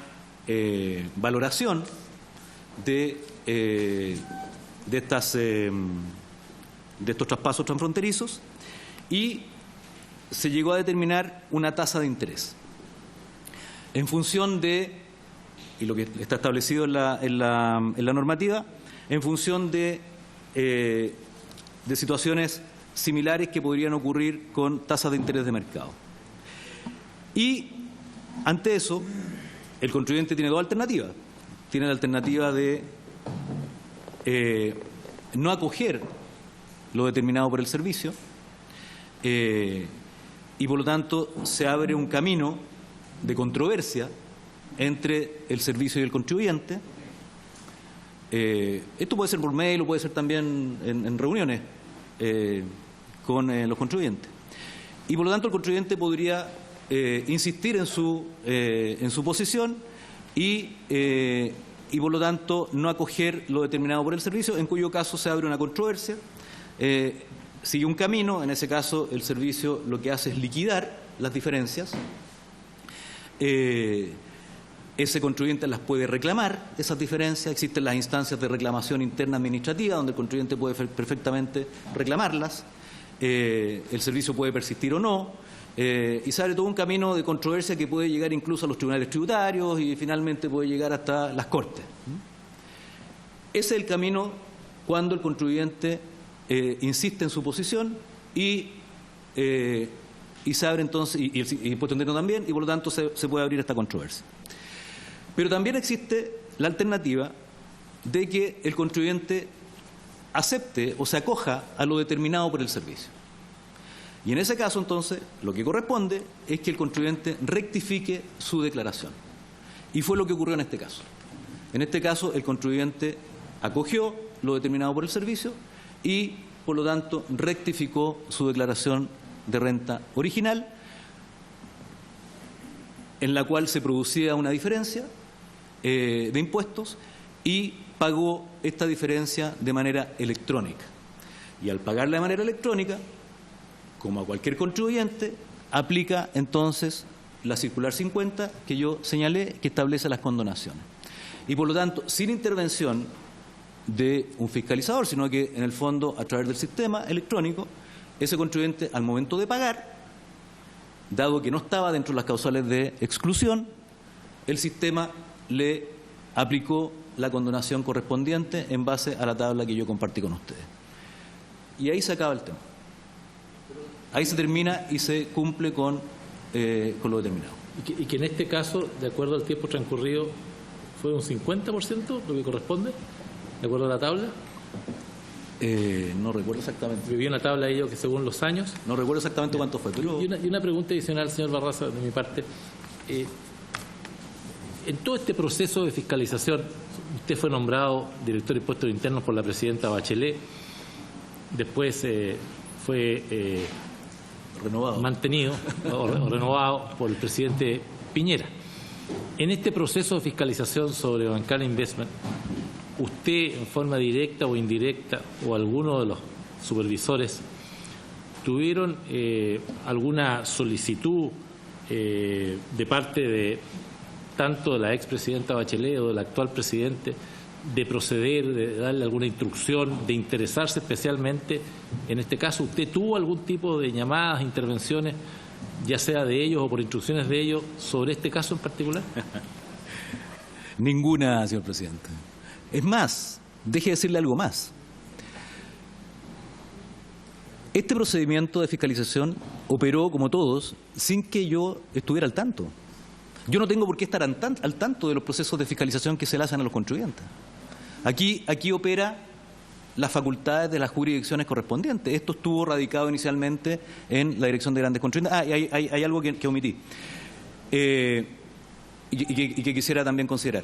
valoración de estos traspasos transfronterizos y se llegó a determinar una tasa de interés en función de, y lo que está establecido en la normativa, en función de situaciones similares que podrían ocurrir con tasas de interés de mercado. Y ante eso, el contribuyente tiene dos alternativas. Tiene la alternativa de no acoger lo determinado por el servicio y por lo tanto se abre un camino de controversia entre el servicio y el contribuyente. Esto puede ser por mail o puede ser también en reuniones con los contribuyentes. Y por lo tanto el contribuyente podría insistir en su posición y por lo tanto no acoger lo determinado por el servicio, en cuyo caso se abre una controversia, sigue un camino. En ese caso el servicio lo que hace es liquidar las diferencias. Ese contribuyente las puede reclamar, esas diferencias. Existen las instancias de reclamación interna administrativa donde el contribuyente puede perfectamente reclamarlas. El servicio puede persistir o no, y se abre todo un camino de controversia que puede llegar incluso a los tribunales tributarios y finalmente puede llegar hasta las Cortes. Ese es el camino cuando el contribuyente insiste en su posición y se abre entonces, y el impuesto interno también, y por lo tanto se puede abrir esta controversia. Pero también existe la alternativa de que el contribuyente acepte o se acoja a lo determinado por el servicio. Y en ese caso, entonces, lo que corresponde es que el contribuyente rectifique su declaración. Y fue lo que ocurrió en este caso. En este caso, el contribuyente acogió lo determinado por el servicio y, por lo tanto, rectificó su declaración de renta original, en la cual se producía una diferencia de impuestos y pagó esta diferencia de manera electrónica. Y al pagarla de manera electrónica, como a cualquier contribuyente, aplica entonces la circular 50 que yo señalé, que establece las condonaciones. Y por lo tanto, sin intervención de un fiscalizador, sino que en el fondo, a través del sistema electrónico, ese contribuyente al momento de pagar, dado que no estaba dentro de las causales de exclusión, el sistema le aplicó la condonación correspondiente en base a la tabla que yo compartí con ustedes. Y ahí se acaba el tema. Ahí se termina y se cumple con lo determinado. Y que en este caso, de acuerdo al tiempo transcurrido, fue un 50% lo que corresponde, de acuerdo a la tabla. No recuerdo exactamente. Viví una tabla ahí que según los años. No recuerdo exactamente cuánto fue. Pero... Y una pregunta adicional, señor Barraza, de mi parte. En todo este proceso de fiscalización, usted fue nombrado director de Impuestos Internos por la presidenta Bachelet, después fue mantenido o renovado por el presidente Piñera. En este proceso de fiscalización sobre Bancaria Investment, ¿usted en forma directa o indirecta o alguno de los supervisores tuvieron alguna solicitud de parte de tanto de la expresidenta Bachelet o del actual presidente de proceder, de darle alguna instrucción, de interesarse especialmente en este caso? ¿Usted tuvo algún tipo de llamadas, intervenciones, ya sea de ellos o por instrucciones de ellos, sobre este caso en particular? Ninguna, señor presidente. Es más, deje de decirle algo más. Este procedimiento de fiscalización operó, como todos, sin que yo estuviera al tanto. Yo no tengo por qué estar al tanto de los procesos de fiscalización que se le hacen a los contribuyentes. Aquí opera las facultades de las jurisdicciones correspondientes. Esto estuvo radicado inicialmente en la Dirección de Grandes Contribuyentes. Y hay algo que omití y que quisiera también considerar.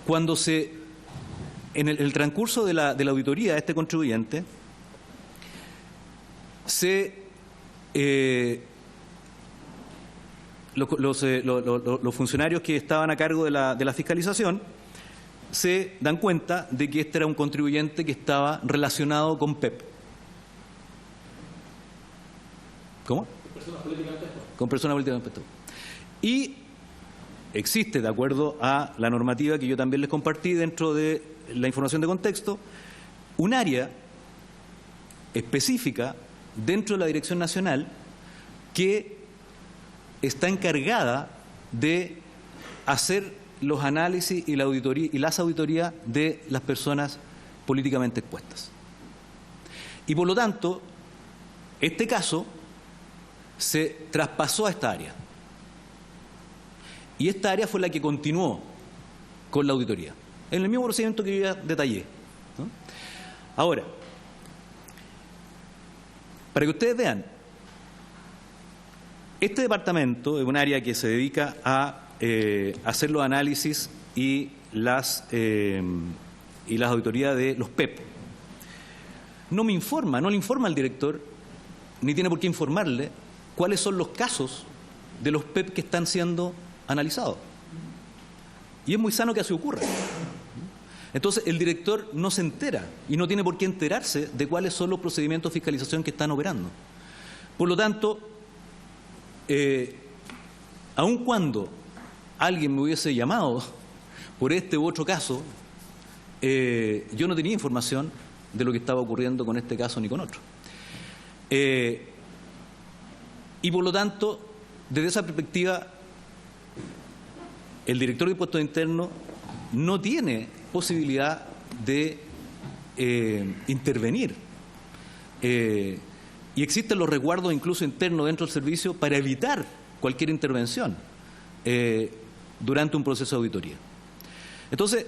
cuando en el transcurso de la auditoría de este contribuyente, los funcionarios que estaban a cargo de la fiscalización se dan cuenta de que este era un contribuyente que estaba relacionado con PEP. ¿Cómo? Con personas políticamente expuestas. Y existe, de acuerdo a la normativa que yo también les compartí dentro de la información de contexto, un área específica dentro de la Dirección Nacional que está encargada de hacer los análisis y las auditorías de las personas políticamente expuestas. Y por lo tanto, este caso se traspasó a esta área. Y esta área fue la que continuó con la auditoría, en el mismo procedimiento que yo ya detallé, ¿no? Ahora, para que ustedes vean, este departamento es un área que se dedica a hacer los análisis y las auditorías de los PEP. No le informa al director, ni tiene por qué informarle cuáles son los casos de los PEP que están siendo analizados. Y es muy sano que así ocurra. Entonces, el director no se entera y no tiene por qué enterarse de cuáles son los procedimientos de fiscalización que están operando. Por lo tanto, aun cuando alguien me hubiese llamado por este u otro caso, yo no tenía información de lo que estaba ocurriendo con este caso ni con otro. Y por lo tanto, desde esa perspectiva, el director de Impuestos Internos no tiene posibilidad de intervenir. Y existen los resguardos incluso internos dentro del servicio para evitar cualquier intervención durante un proceso de auditoría. Entonces,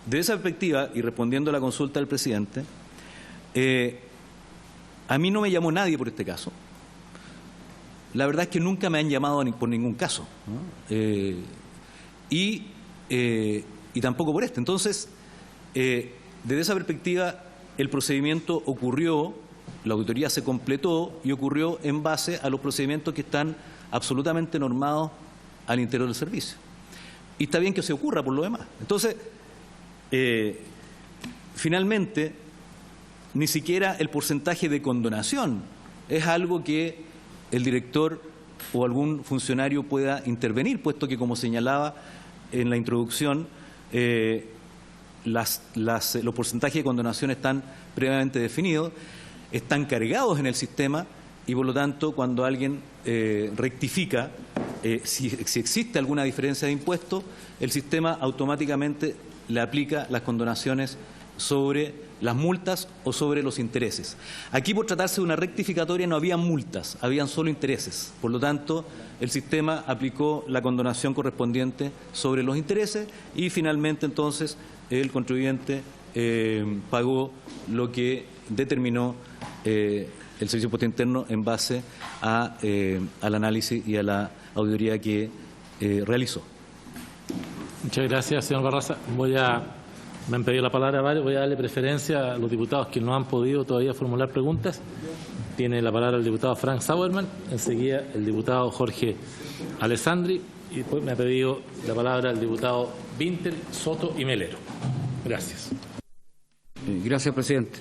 desde esa perspectiva, y respondiendo a la consulta del presidente, a mí no me llamó nadie por este caso. La verdad es que nunca me han llamado por ningún caso, ¿no? Y tampoco por este. Entonces, desde esa perspectiva, el procedimiento ocurrió, la auditoría se completó y ocurrió en base a los procedimientos que están absolutamente normados al interior del servicio. Y está bien que se ocurra por lo demás. Entonces, finalmente, ni siquiera el porcentaje de condonación es algo que el director o algún funcionario pueda intervenir, puesto que, como señalaba en la introducción, los porcentajes de condonación están previamente definidos, están cargados en el sistema y, por lo tanto, cuando alguien rectifica, si existe alguna diferencia de impuesto, el sistema automáticamente le aplica las condonaciones sobre las multas o sobre los intereses. Aquí, por tratarse de una rectificatoria, no había multas, habían solo intereses. Por lo tanto, el sistema aplicó la condonación correspondiente sobre los intereses y, finalmente, entonces, el contribuyente pagó lo que determinó el Servicio de Impuesto Interno en base al análisis y a la auditoría que realizó. Muchas gracias, señor Barraza. Me han pedido la palabra varios. Voy a darle preferencia a los diputados que no han podido todavía formular preguntas. Tiene la palabra el diputado Frank Sauerman, enseguida el diputado Jorge Alessandri y después me ha pedido la palabra el diputado Vintel, Soto y Melero. Gracias. Gracias, presidente.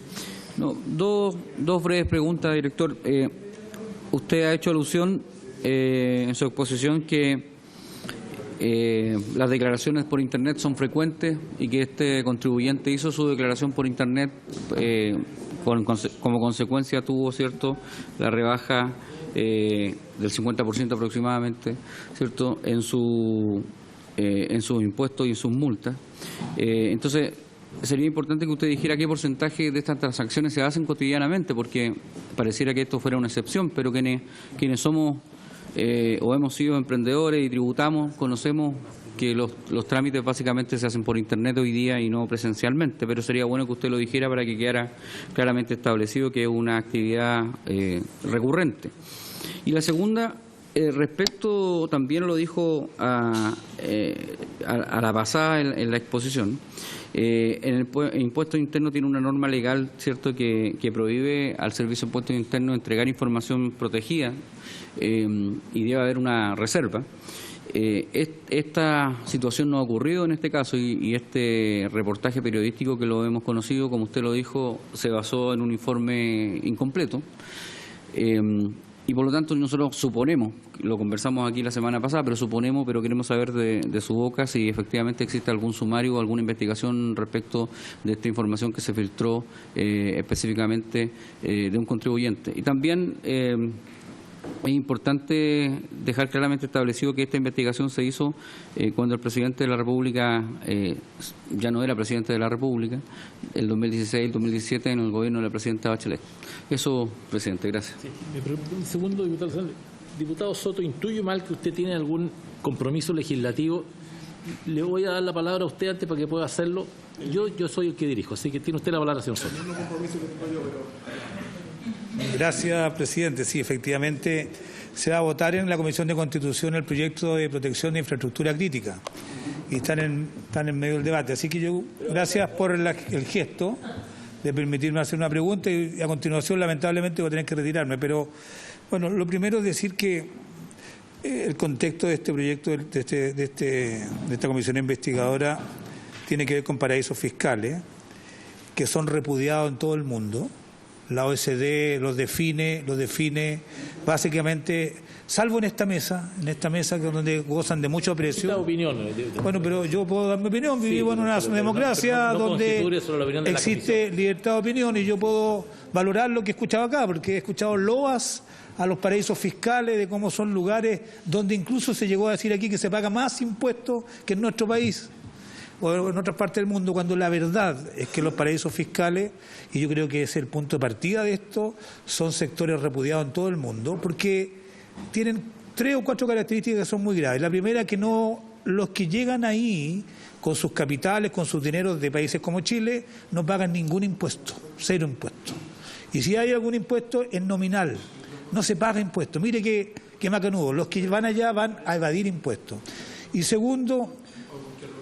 Dos breves preguntas, director. Usted ha hecho alusión en su exposición que las declaraciones por Internet son frecuentes y que este contribuyente hizo su declaración por Internet, como consecuencia tuvo, ¿cierto?, la rebaja del 50% aproximadamente, ¿cierto?, en sus impuestos y en sus multas. Entonces, sería importante que usted dijera qué porcentaje de estas transacciones se hacen cotidianamente, porque pareciera que esto fuera una excepción, pero quienes somos o hemos sido emprendedores y tributamos, conocemos que los trámites básicamente se hacen por Internet hoy día y no presencialmente, pero sería bueno que usted lo dijera para que quedara claramente establecido que es una actividad recurrente. Y la segunda, respecto, también lo dijo a la pasada en la exposición. En el impuesto interno tiene una norma legal, cierto, que prohíbe al Servicio de Impuestos Internos entregar información protegida y debe haber una reserva. Esta situación no ha ocurrido en este caso y este reportaje periodístico que lo hemos conocido, como usted lo dijo, se basó en un informe incompleto. Y por lo tanto nosotros suponemos, lo conversamos aquí la semana pasada, pero queremos saber de su boca si efectivamente existe algún sumario o alguna investigación respecto de esta información que se filtró específicamente de un contribuyente. Y también es importante dejar claramente establecido que esta investigación se hizo cuando el presidente de la República ya no era presidente de la República, el 2016 y el 2017 en el gobierno de la presidenta Bachelet. Eso, presidente, gracias. Sí, un segundo, diputado Soto, intuyo mal que usted tiene algún compromiso legislativo. Le voy a dar la palabra a usted antes para que pueda hacerlo. Yo soy el que dirijo, así que tiene usted la palabra, señor Soto. Gracias, presidente. Sí, efectivamente, se va a votar en la Comisión de Constitución el proyecto de protección de infraestructura crítica y están en medio del debate. Así que yo, gracias por el gesto de permitirme hacer una pregunta y a continuación, lamentablemente, voy a tener que retirarme. Pero, bueno, lo primero es decir que el contexto de este proyecto, de esta comisión investigadora, tiene que ver con paraísos fiscales que son repudiados en todo el mundo. La OECD los define básicamente, salvo en esta mesa que es donde gozan de mucho aprecio. Opinión. Bueno, pero yo puedo dar mi opinión, vivimos en una democracia donde existe libertad de opinión y yo puedo valorar lo que he escuchado acá, porque he escuchado loas a los paraísos fiscales, de cómo son lugares donde incluso se llegó a decir aquí que se paga más impuestos que en nuestro país o en otras partes del mundo, cuando la verdad es que los paraísos fiscales, y yo creo que es el punto de partida de esto, son sectores repudiados en todo el mundo, porque tienen 3 o 4 características que son muy graves. La primera, que los que llegan ahí con sus capitales, con sus dineros de países como Chile, no pagan ningún impuesto, 0 impuestos. Y si hay algún impuesto, es nominal, no se paga impuesto. Mire que macanudo, los que van allá van a evadir impuestos. Y segundo,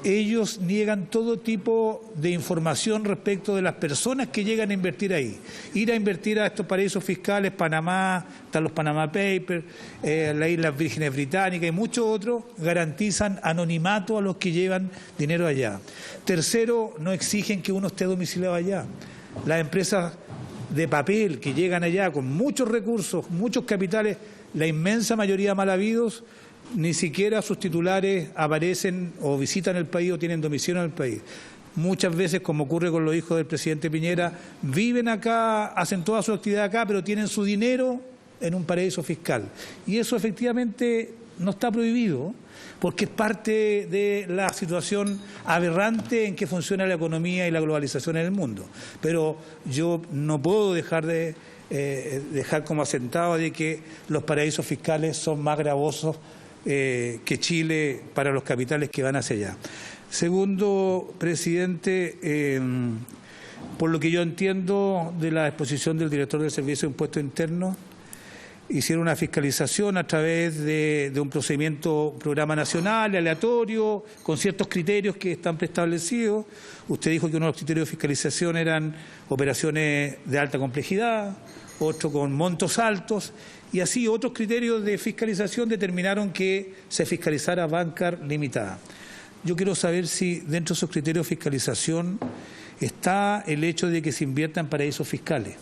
ellos niegan todo tipo de información respecto de las personas que llegan a invertir ahí. Ir a invertir a estos paraísos fiscales, Panamá, están los Panama Papers, las Islas Vírgenes Británicas y muchos otros, garantizan anonimato a los que llevan dinero allá. Tercero, no exigen que uno esté domiciliado allá. Las empresas de papel que llegan allá con muchos recursos, muchos capitales, la inmensa mayoría mal habidos, ni siquiera sus titulares aparecen o visitan el país o tienen domicilio en el país. Muchas veces, como ocurre con los hijos del presidente Piñera, viven acá, hacen toda su actividad acá, pero tienen su dinero en un paraíso fiscal. Y eso efectivamente no está prohibido, porque es parte de la situación aberrante en que funciona la economía y la globalización en el mundo. Pero yo no puedo dejar como asentado de que los paraísos fiscales son más gravosos que Chile para los capitales que van hacia allá. Segundo, presidente, por lo que yo entiendo de la exposición del director del Servicio de Impuestos Internos, hicieron una fiscalización a través de un programa nacional, aleatorio, con ciertos criterios que están preestablecidos. Usted dijo que uno de los criterios de fiscalización eran operaciones de alta complejidad, otro con montos altos, y así otros criterios de fiscalización determinaron que se fiscalizara banca limitada. Yo quiero saber si dentro de esos criterios de fiscalización está el hecho de que se invierta en paraísos fiscales.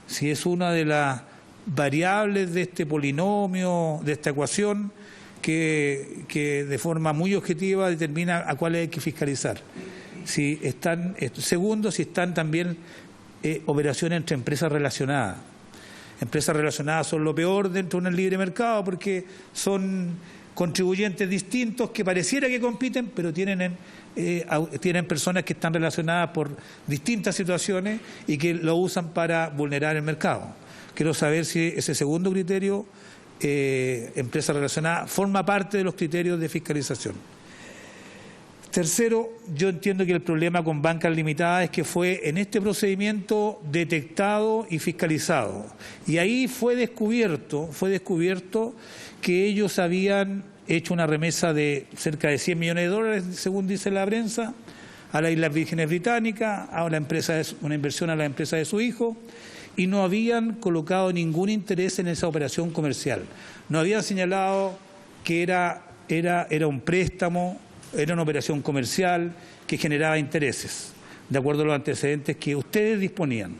Si es una de las variables de este polinomio, de esta ecuación, que de forma muy objetiva determina a cuáles hay que fiscalizar. Segundo, si están también operaciones entre empresas relacionadas. Empresas relacionadas son lo peor dentro de un libre mercado porque son contribuyentes distintos que pareciera que compiten, pero tienen personas que están relacionadas por distintas situaciones y que lo usan para vulnerar el mercado. Quiero saber si ese segundo criterio, empresa relacionada, forma parte de los criterios de fiscalización. Tercero, yo entiendo que el problema con bancas limitadas es que fue en este procedimiento detectado y fiscalizado. Y ahí fue descubierto que ellos habían hecho una remesa de cerca de 100 millones de dólares, según dice la prensa, a las Islas Vírgenes Británicas, a una inversión a la empresa de su hijo, y no habían colocado ningún interés en esa operación comercial. No habían señalado que era un préstamo, era una operación comercial que generaba intereses, de acuerdo a los antecedentes que ustedes disponían.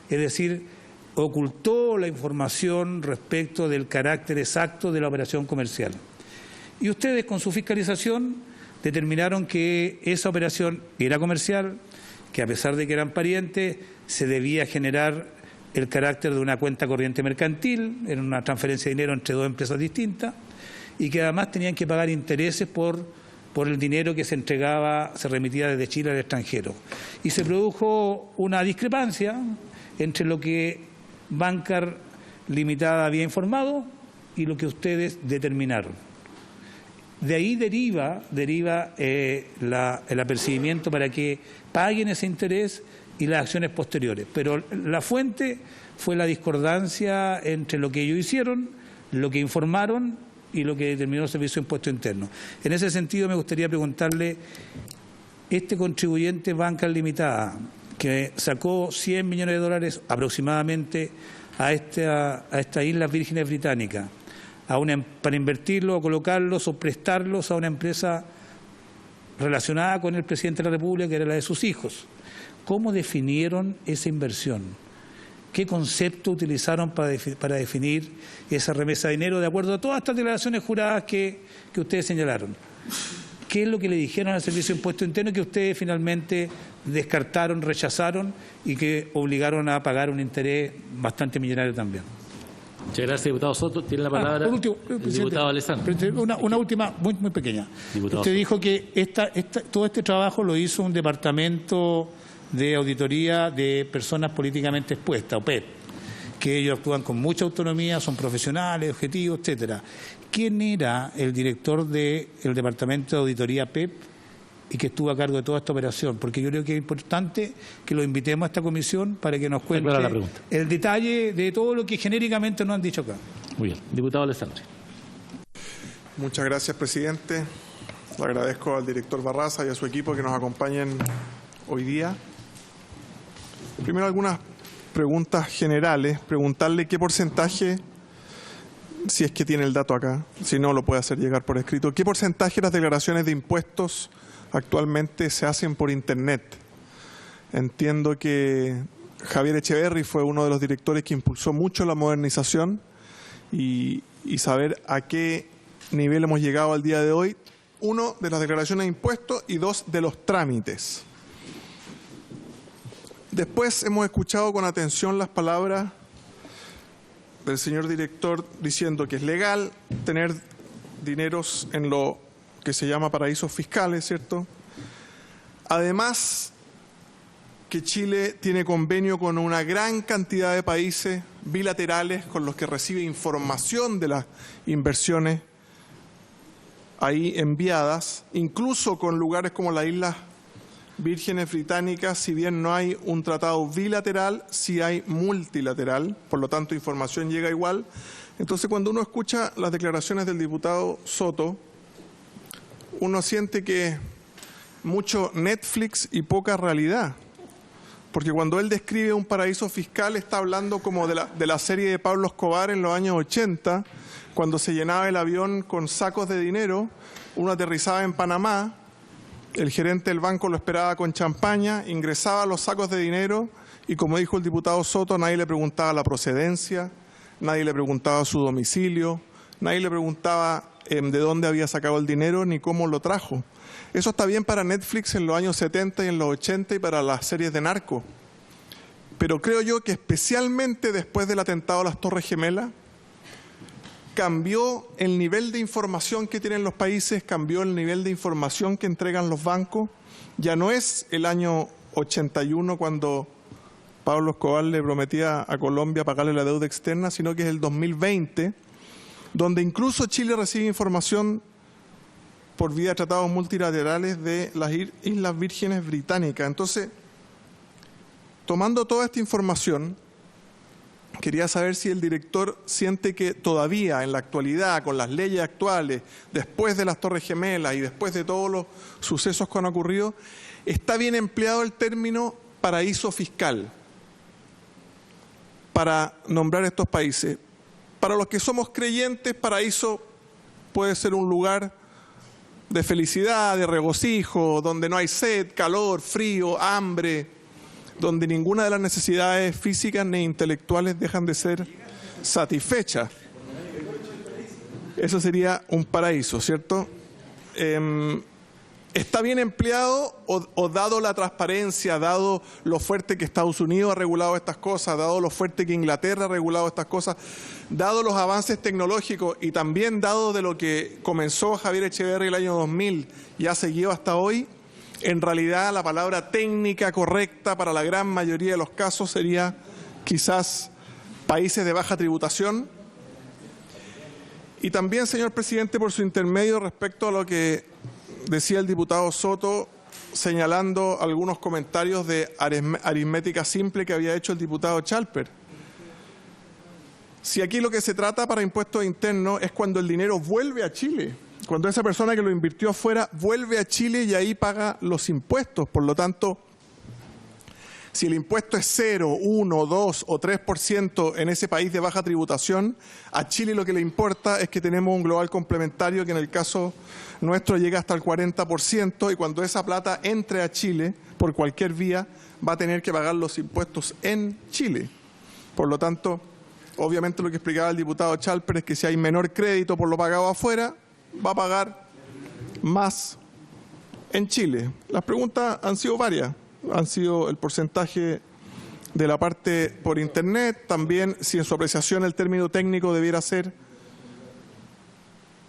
Es decir, ocultó la información respecto del carácter exacto de la operación comercial. Y ustedes, con su fiscalización, determinaron que esa operación era comercial, que a pesar de que eran parientes, se debía generar el carácter de una cuenta corriente mercantil, era una transferencia de dinero entre dos empresas distintas, y que además tenían que pagar intereses por el dinero que se entregaba, se remitía desde Chile al extranjero. Y se produjo una discrepancia entre lo que Bancar Limitada había informado y lo que ustedes determinaron. De ahí deriva el apercibimiento para que paguen ese interés y las acciones posteriores. Pero la fuente fue la discordancia entre lo que ellos hicieron, lo que informaron y lo que determinó el Servicio de Impuesto Interno. En ese sentido, me gustaría preguntarle, este contribuyente Bancar Limitada, que sacó 100 millones de dólares aproximadamente a estas Islas Vírgenes Británicas, para invertirlos o colocarlos o prestarlos a una empresa relacionada con el presidente de la República, que era la de sus hijos. ¿Cómo definieron esa inversión? ¿Qué concepto utilizaron para definir esa remesa de dinero de acuerdo a todas estas declaraciones juradas que ustedes señalaron? ¿Qué es lo que le dijeron al Servicio de Impuesto Interno que ustedes finalmente descartaron, rechazaron y que obligaron a pagar un interés bastante millonario también? Muchas gracias, diputado Soto. Tiene la palabra por último, el diputado Alessandro. Una última, muy pequeña. Diputado Usted Soto dijo que todo este trabajo lo hizo un departamento de auditoría de personas políticamente expuestas, OPEP, que ellos actúan con mucha autonomía, son profesionales, objetivos, etcétera. ¿Quién era el director del departamento de auditoría PEP y que estuvo a cargo de toda esta operación? Porque yo creo que es importante que lo invitemos a esta comisión para que nos cuente el detalle de todo lo que genéricamente nos han dicho acá. Muy bien. Diputado Alessandro. Muchas gracias, presidente. Le agradezco al director Barraza y a su equipo que nos acompañen hoy día. Primero, algunas preguntas generales. Preguntarle qué porcentaje, si es que tiene el dato acá, si no lo puede hacer llegar por escrito, qué porcentaje de las declaraciones de impuestos actualmente se hacen por Internet. Entiendo que Javier Echeverry fue uno de los directores que impulsó mucho la modernización y saber a qué nivel hemos llegado al día de hoy. Uno, de las declaraciones de impuestos, y dos, de los trámites. Después hemos escuchado con atención las palabras del señor director diciendo que es legal tener dineros en lo que se llama paraísos fiscales, ¿cierto? Además, que Chile tiene convenio con una gran cantidad de países bilaterales con los que recibe información de las inversiones ahí enviadas, incluso con lugares como las Islas Vírgenes Británicas. Si bien no hay un tratado bilateral, sí hay multilateral, por lo tanto información llega igual. Entonces, cuando uno escucha las declaraciones del diputado Soto, uno siente que mucho Netflix y poca realidad, porque cuando él describe un paraíso fiscal está hablando como de la serie de Pablo Escobar en los años 80, cuando se llenaba el avión con sacos de dinero, uno aterrizaba en Panamá, el gerente del banco lo esperaba con champaña, ingresaba los sacos de dinero y, como dijo el diputado Soto, nadie le preguntaba la procedencia, nadie le preguntaba su domicilio, nadie le preguntaba de dónde había sacado el dinero ni cómo lo trajo. Eso está bien para Netflix en los años 70 y en los 80 y para las series de narco. Pero creo yo que especialmente después del atentado a las Torres Gemelas, cambió el nivel de información que tienen los países, cambió el nivel de información que entregan los bancos. Ya no es el año 81 cuando Pablo Escobar le prometía a Colombia pagarle la deuda externa, sino que es el 2020, donde incluso Chile recibe información por vía de tratados multilaterales de las Islas Vírgenes Británicas. Entonces, tomando toda esta información, quería saber si el director siente que todavía en la actualidad, con las leyes actuales, después de las Torres Gemelas y después de todos los sucesos que han ocurrido, está bien empleado el término paraíso fiscal para nombrar estos países. Para los que somos creyentes, paraíso puede ser un lugar de felicidad, de regocijo, donde no hay sed, calor, frío, hambre, donde ninguna de las necesidades físicas ni intelectuales dejan de ser satisfechas. Eso sería un paraíso, ¿cierto? ¿Está bien empleado o dado la transparencia, dado lo fuerte que Estados Unidos ha regulado estas cosas, dado lo fuerte que Inglaterra ha regulado estas cosas, dado los avances tecnológicos y también dado de lo que comenzó Javier Echeverría el año 2000 y ha seguido hasta hoy? En realidad la palabra técnica correcta para la gran mayoría de los casos sería quizás países de baja tributación. Y también, señor presidente, por su intermedio respecto a lo que decía el diputado Soto, señalando algunos comentarios de aritmética simple que había hecho el diputado Chalper. Si aquí lo que se trata para impuestos internos es cuando el dinero vuelve a Chile, cuando esa persona que lo invirtió afuera vuelve a Chile y ahí paga los impuestos. Por lo tanto, si el impuesto es 0, 1, 2 o 3% en ese país de baja tributación, a Chile lo que le importa es que tenemos un global complementario que en el caso nuestro llega hasta el 40% y cuando esa plata entre a Chile por cualquier vía va a tener que pagar los impuestos en Chile. Por lo tanto, obviamente lo que explicaba el diputado Chalper es que si hay menor crédito por lo pagado afuera, va a pagar más en Chile. Las preguntas han sido varias. Han sido el porcentaje de la parte por Internet, también si en su apreciación el término técnico debiera ser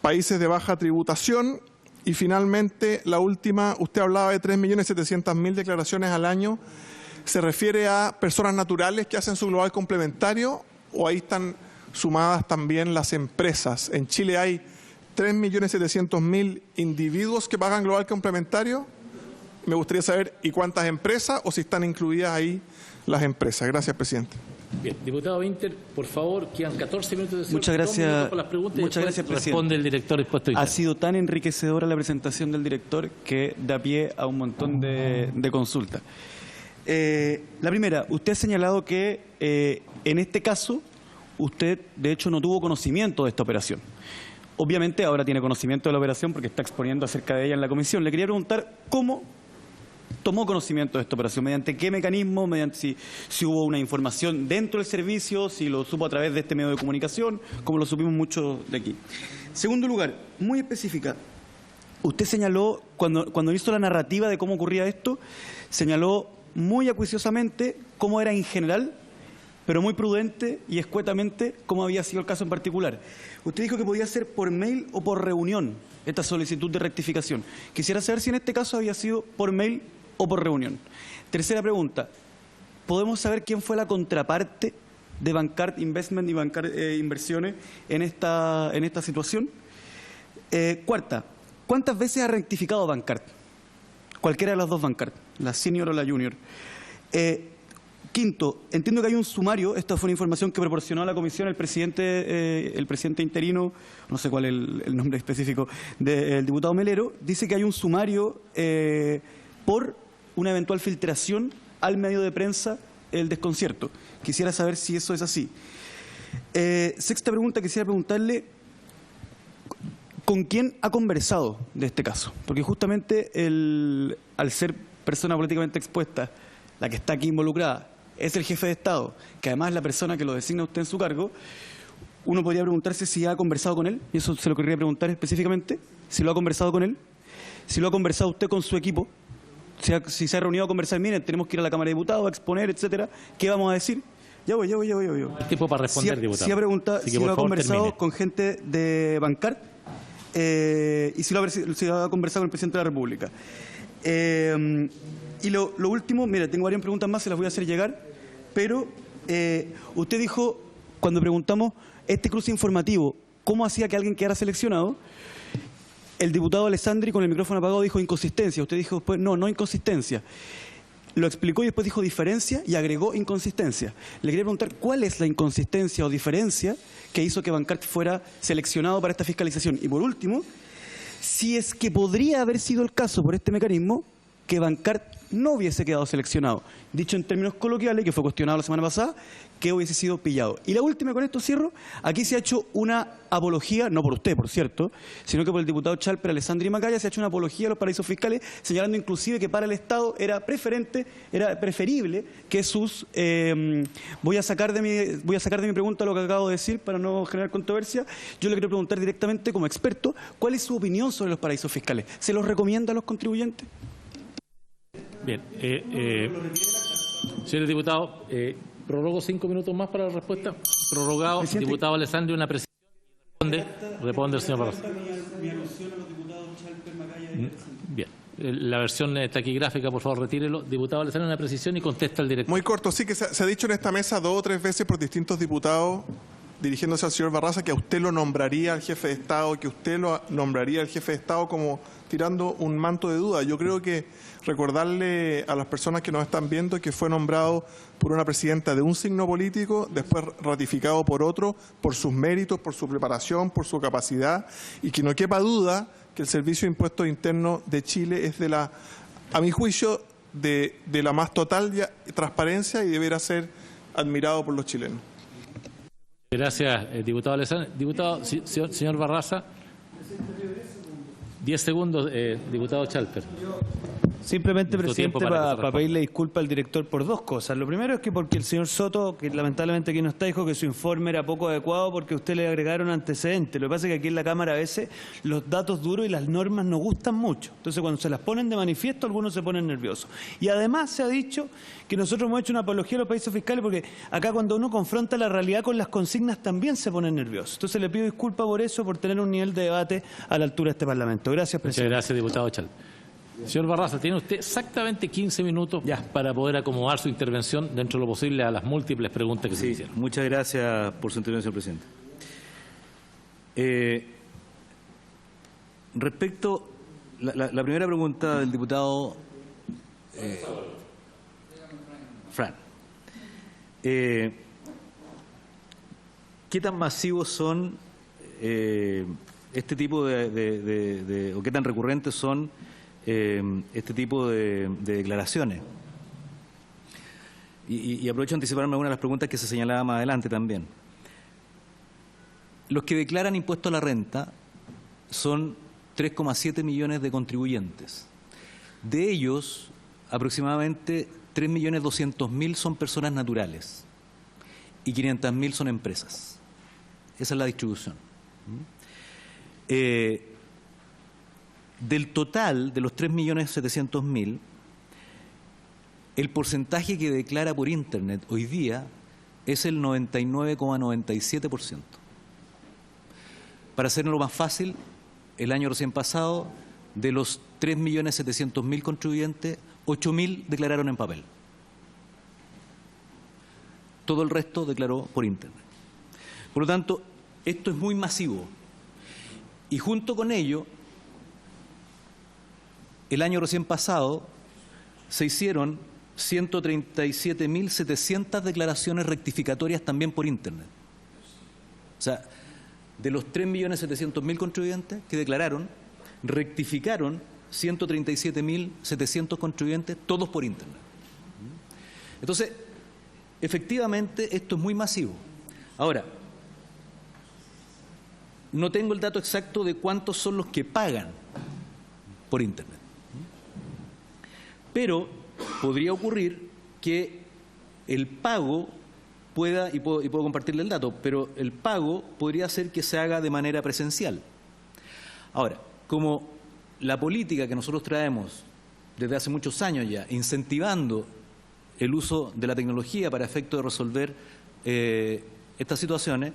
países de baja tributación y finalmente la última, usted hablaba de 3.700.000 declaraciones al año, ¿se refiere a personas naturales que hacen su global complementario o ahí están sumadas también las empresas? En Chile hay 3.700.000 individuos que pagan global complementario. Me gustaría saber ¿y cuántas empresas o si están incluidas ahí las empresas? Gracias, presidente. Bien, diputado Winter, por favor, quedan 14 minutos de sesión. Muchas gracias, por las preguntas muchas gracias, presidente. Responde el director de Impuestos Internos. Ha sido tan enriquecedora la presentación del director que da pie a un montón de consultas. La primera, usted ha señalado que en este caso usted de hecho no tuvo conocimiento de esta operación. Obviamente ahora tiene conocimiento de la operación porque está exponiendo acerca de ella en la comisión. Le quería preguntar cómo tomó conocimiento de esta operación, mediante qué mecanismo, mediante si hubo una información dentro del servicio, si lo supo a través de este medio de comunicación, como lo supimos mucho de aquí. Segundo lugar, muy específica, usted señaló, cuando hizo la narrativa de cómo ocurría esto, señaló muy acuiciosamente cómo era en general, pero muy prudente y escuetamente cómo había sido el caso en particular. Usted dijo que podía ser por mail o por reunión esta solicitud de rectificación. Quisiera saber si en este caso había sido por mail o por reunión. Tercera pregunta, ¿podemos saber quién fue la contraparte de Bancard Investment y Bancard Inversiones en esta situación? Cuarta, ¿cuántas veces ha rectificado Bancard? Cualquiera de las dos Bancard, la senior o la junior. Quinto, entiendo que hay un sumario, esta fue una información que proporcionó a la comisión el presidente interino, no sé cuál es el nombre específico, del diputado Melero, dice que hay un sumario por una eventual filtración al medio de prensa el desconcierto. Quisiera saber si eso es así. Sexta pregunta, quisiera preguntarle ¿con quién ha conversado de este caso? Porque justamente al ser persona políticamente expuesta, la que está aquí involucrada, es el jefe de Estado, que además es la persona que lo designa usted en su cargo, uno podría preguntarse si ha conversado con él, y eso se lo querría preguntar específicamente, si lo ha conversado con él, si lo ha conversado usted con su equipo, si se ha reunido a conversar, miren, tenemos que ir a la Cámara de Diputados a exponer, etcétera, ¿qué vamos a decir? Ya voy. El tiempo para responder, diputado. Si ha preguntado, si lo ha conversado termine con gente de Bancard y si lo ha conversado con el presidente de la República. Y lo último, mira, tengo varias preguntas más, se las voy a hacer llegar, pero usted dijo, cuando preguntamos este cruce informativo, ¿cómo hacía que alguien quedara seleccionado? El diputado Alessandri, con el micrófono apagado, dijo inconsistencia. Usted dijo después, no inconsistencia. lo explicó y después dijo diferencia y agregó inconsistencia. Le quería preguntar cuál es la inconsistencia o diferencia que hizo que Bancart fuera seleccionado para esta fiscalización. Y por último, si es que podría haber sido el caso por este mecanismo que Bancart no hubiese quedado seleccionado. Dicho en términos coloquiales, que fue cuestionado la semana pasada, que hubiese sido pillado. Y la última, con esto cierro, aquí se ha hecho una apología, no por usted, por cierto, sino que por el diputado Chalper, Alessandri Macaya, se ha hecho una apología a los paraísos fiscales, señalando inclusive que para el Estado era preferible que sus... voy a sacar de mi pregunta lo que acabo de decir para no generar controversia. Yo le quiero preguntar directamente como experto, ¿cuál es su opinión sobre los paraísos fiscales? ¿Se los recomienda a los contribuyentes? Bien. Señor diputado, prorrogo 5 minutos más para la respuesta. Prorrogado. Presidente. Diputado Alessandri, una precisión. Responde el señor Barraza. Bien. La versión taquigráfica, por favor, retírelo. Diputado Alessandri, una precisión y contesta al director. Muy corto. Sí, que se ha dicho en esta mesa 2 o 3 veces por distintos diputados, dirigiéndose al señor Barraza, que a usted lo nombraría al jefe de Estado, que usted lo nombraría al jefe de Estado como tirando un manto de duda. Yo creo que recordarle a las personas que nos están viendo que fue nombrado por una presidenta de un signo político, después ratificado por otro, por sus méritos, por su preparación, por su capacidad, y que no quepa duda que el Servicio de Impuestos Internos de Chile es a mi juicio, de la más total transparencia y deberá ser admirado por los chilenos. Gracias, diputado Alessandri. Diputado, señor Barraza, 10 segundos, diputado Chalper. Simplemente, presidente, para pedirle disculpas al director por 2 cosas. Lo primero es que porque el señor Soto, que lamentablemente aquí no está, dijo que su informe era poco adecuado porque a usted le agregaron antecedentes. Lo que pasa es que aquí en la Cámara a veces los datos duros y las normas no gustan mucho. Entonces, cuando se las ponen de manifiesto, algunos se ponen nerviosos. Y además se ha dicho que nosotros hemos hecho una apología a los paraísos fiscales porque acá cuando uno confronta la realidad con las consignas también se ponen nerviosos. Entonces, le pido disculpas por eso, por tener un nivel de debate a la altura de este Parlamento. Gracias, presidente. Muchas gracias, diputado Chalper. Señor Barraza, tiene usted exactamente 15 minutos para poder acomodar su intervención dentro de lo posible a las múltiples preguntas que se hicieron. Muchas gracias por su intervención, presidente. Respecto la primera pregunta del diputado Fran. ¿Qué tan masivos son este tipo o qué tan recurrentes son este tipo de declaraciones? Y aprovecho a anticiparme algunas de las preguntas que se señalaban más adelante también. Los que declaran impuesto a la renta son 3,7 millones de contribuyentes. De ellos, aproximadamente 3.200.000 son personas naturales y 500.000 son empresas. Esa es la distribución. Del total de los 3.700.000, el porcentaje que declara por Internet hoy día es el 99,97%. Para hacerlo más fácil, el año recién pasado, de los 3.700.000 contribuyentes, 8.000 declararon en papel. Todo el resto declaró por Internet. Por lo tanto, esto es muy masivo. Y junto con ello, el año recién pasado se hicieron 137.700 declaraciones rectificatorias también por Internet. O sea, de los 3.700.000 contribuyentes que declararon, rectificaron 137.700 contribuyentes, todos por Internet. Entonces, efectivamente, esto es muy masivo. Ahora, no tengo el dato exacto de cuántos son los que pagan por Internet. Pero podría ocurrir que el pago pueda, y puedo compartirle el dato, pero el pago podría ser que se haga de manera presencial. Ahora, como la política que nosotros traemos desde hace muchos años ya, incentivando el uso de la tecnología para efecto de resolver estas situaciones,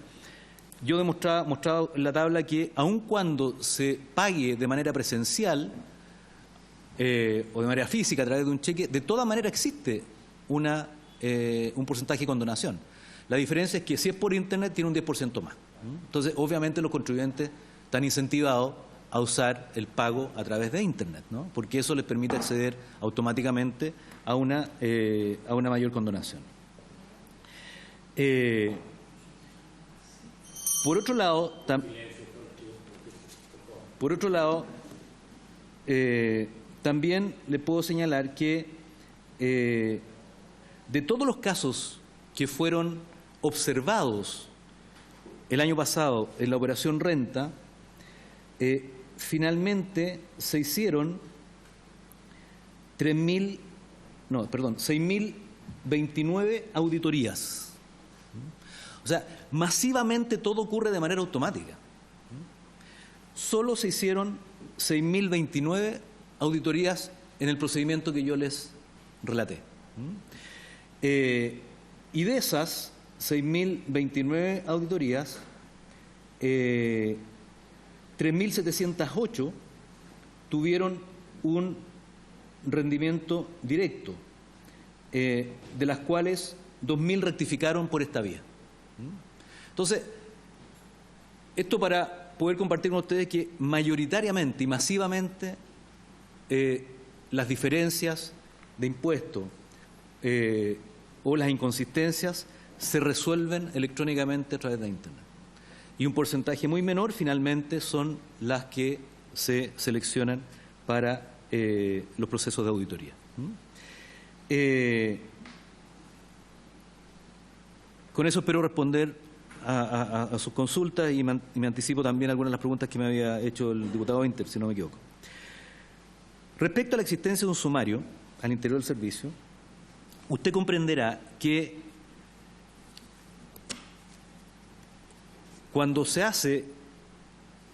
yo he mostrado en la tabla que aun cuando se pague de manera presencial o de manera física a través de un cheque, de toda manera existe un porcentaje de condonación. La diferencia es que si es por Internet tiene un 10% más. Entonces, obviamente los contribuyentes están incentivados a usar el pago a través de Internet, ¿no? Porque eso les permite acceder automáticamente a una mayor condonación. Por otro lado, también le puedo señalar que de todos los casos que fueron observados el año pasado en la operación Renta, finalmente se hicieron 6.029 auditorías. O sea, masivamente todo ocurre de manera automática. Solo se hicieron 6.029 auditorías en el procedimiento que yo les relaté. Y de esas 6.029 auditorías, 3.708 tuvieron un rendimiento directo, de las cuales 2.000 rectificaron por esta vía. Entonces, esto para poder compartir con ustedes que mayoritariamente y masivamente las diferencias de impuesto o las inconsistencias se resuelven electrónicamente a través de Internet. Y un porcentaje muy menor finalmente son las que se seleccionan para los procesos de auditoría. Con eso espero responder a sus consultas y me anticipo también algunas de las preguntas que me había hecho el diputado Inter, si no me equivoco. Respecto a la existencia de un sumario al interior del servicio, usted comprenderá que cuando se hace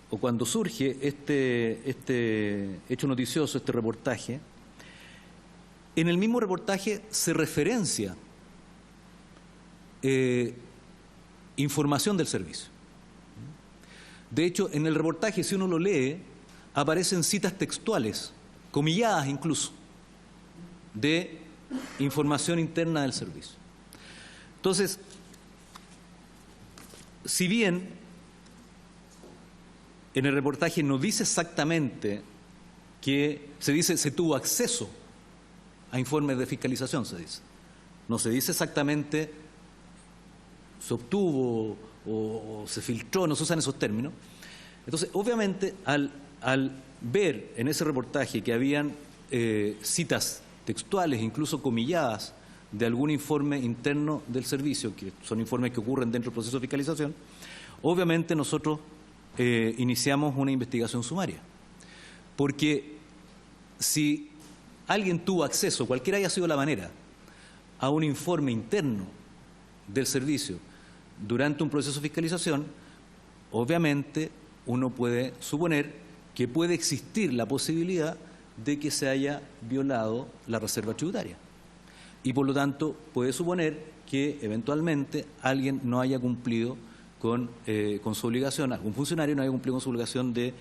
o cuando surge este hecho noticioso, este reportaje, en el mismo reportaje se referencia información del servicio. De hecho, en el reportaje, si uno lo lee, aparecen citas textuales, comilladas incluso, de información interna del servicio. Entonces, si bien en el reportaje no dice exactamente que se tuvo acceso a informes de fiscalización, se dice. No se dice exactamente se obtuvo o se filtró, no se usan esos términos. Entonces, obviamente, al ver en ese reportaje que habían citas textuales, incluso comilladas, de algún informe interno del servicio, que son informes que ocurren dentro del proceso de fiscalización, obviamente nosotros iniciamos una investigación sumaria. Porque si alguien tuvo acceso, cualquiera haya sido la manera, a un informe interno del servicio durante un proceso de fiscalización, obviamente uno puede suponer que puede existir la posibilidad de que se haya violado la reserva tributaria. Y por lo tanto puede suponer que eventualmente alguien no haya cumplido con su obligación, algún funcionario no haya cumplido con su obligación de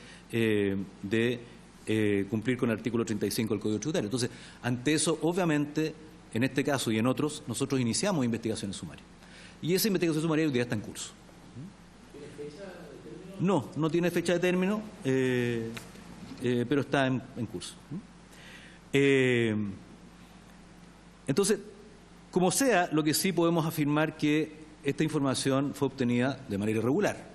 cumplir con el artículo 35 del Código Tributario. Entonces, ante eso, obviamente, en este caso y en otros, nosotros iniciamos investigaciones sumarias. Y esa investigación sumaria hoy día está en curso. ¿Tiene fecha de término? No tiene fecha de término, pero está en curso. Entonces, como sea, lo que sí podemos afirmar que esta información fue obtenida de manera irregular.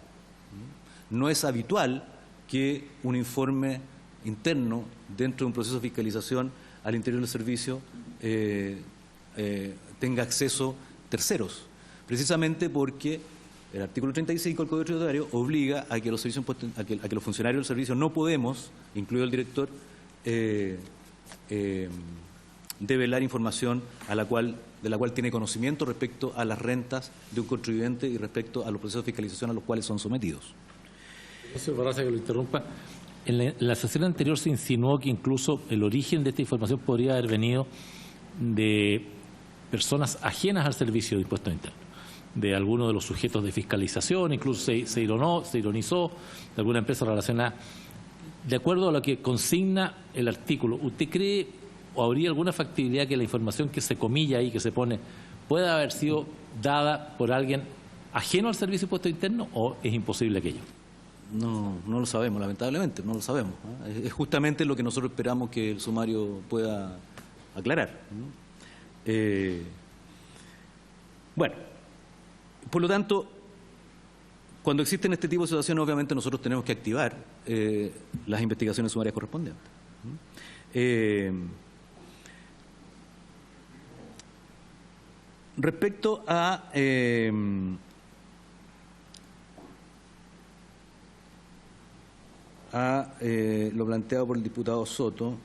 No es habitual que un informe interno dentro de un proceso de fiscalización al interior del servicio tenga acceso terceros, precisamente porque el artículo 35 del Código Tributario obliga a que los servicios a que los funcionarios del servicio no podemos, incluido el director, develar información de la cual tiene conocimiento respecto a las rentas de un contribuyente y respecto a los procesos de fiscalización a los cuales son sometidos. Señor Barraza, que lo interrumpa. En la sesión anterior se insinuó que incluso el origen de esta información podría haber venido de personas ajenas al servicio de impuestos internos, de algunos de los sujetos de fiscalización, incluso se ironizó de alguna empresa relacionada. De acuerdo a lo que consigna el artículo, ¿usted cree o habría alguna factibilidad que la información que se comilla ahí, que se pone, pueda haber sido dada por alguien ajeno al servicio de impuestos internos o es imposible aquello? No lo sabemos, lamentablemente, no lo sabemos, ¿no? Es justamente lo que nosotros esperamos que el sumario pueda aclarar, ¿no? Bueno, por lo tanto, cuando existen este tipo de situaciones, obviamente nosotros tenemos que activar las investigaciones sumarias correspondientes, ¿no? Respecto a lo planteado por el diputado Soto.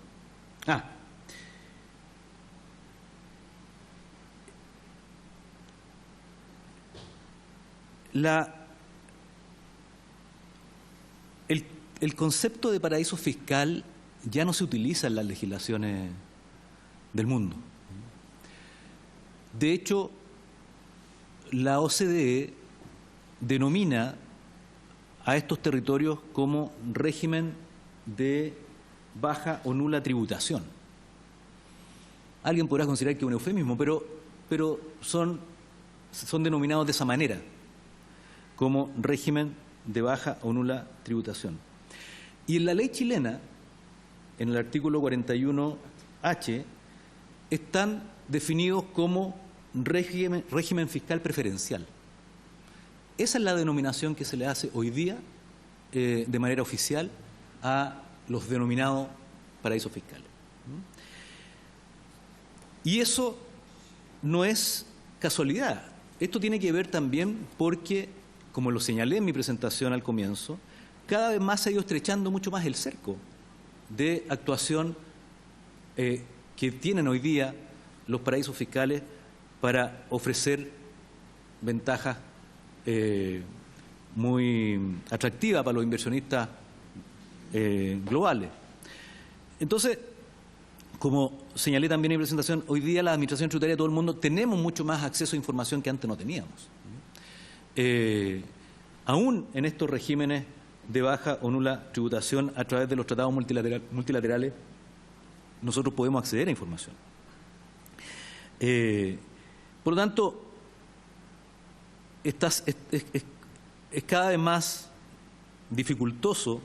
El concepto de paraíso fiscal ya no se utiliza en las legislaciones del mundo. De hecho, la OCDE denomina a estos territorios como régimen de baja o nula tributación. Alguien podrá considerar que es un eufemismo, pero son denominados de esa manera, como régimen de baja o nula tributación. Y en la ley chilena, en el artículo 41H, están definidos como régimen fiscal preferencial. Esa es la denominación que se le hace hoy día de manera oficial a los denominados paraísos fiscales. Y eso no es casualidad. Esto tiene que ver también porque, como lo señalé en mi presentación al comienzo, cada vez más se ha ido estrechando mucho más el cerco de actuación que tienen hoy día los paraísos fiscales para ofrecer ventajas muy atractivas para los inversionistas globales. Entonces, como señalé también en mi presentación, hoy día la administración tributaria de todo el mundo tenemos mucho más acceso a información que antes no teníamos. Aún en estos regímenes de baja o nula tributación a través de los tratados multilaterales, nosotros podemos acceder a información. Por lo tanto, es cada vez más dificultoso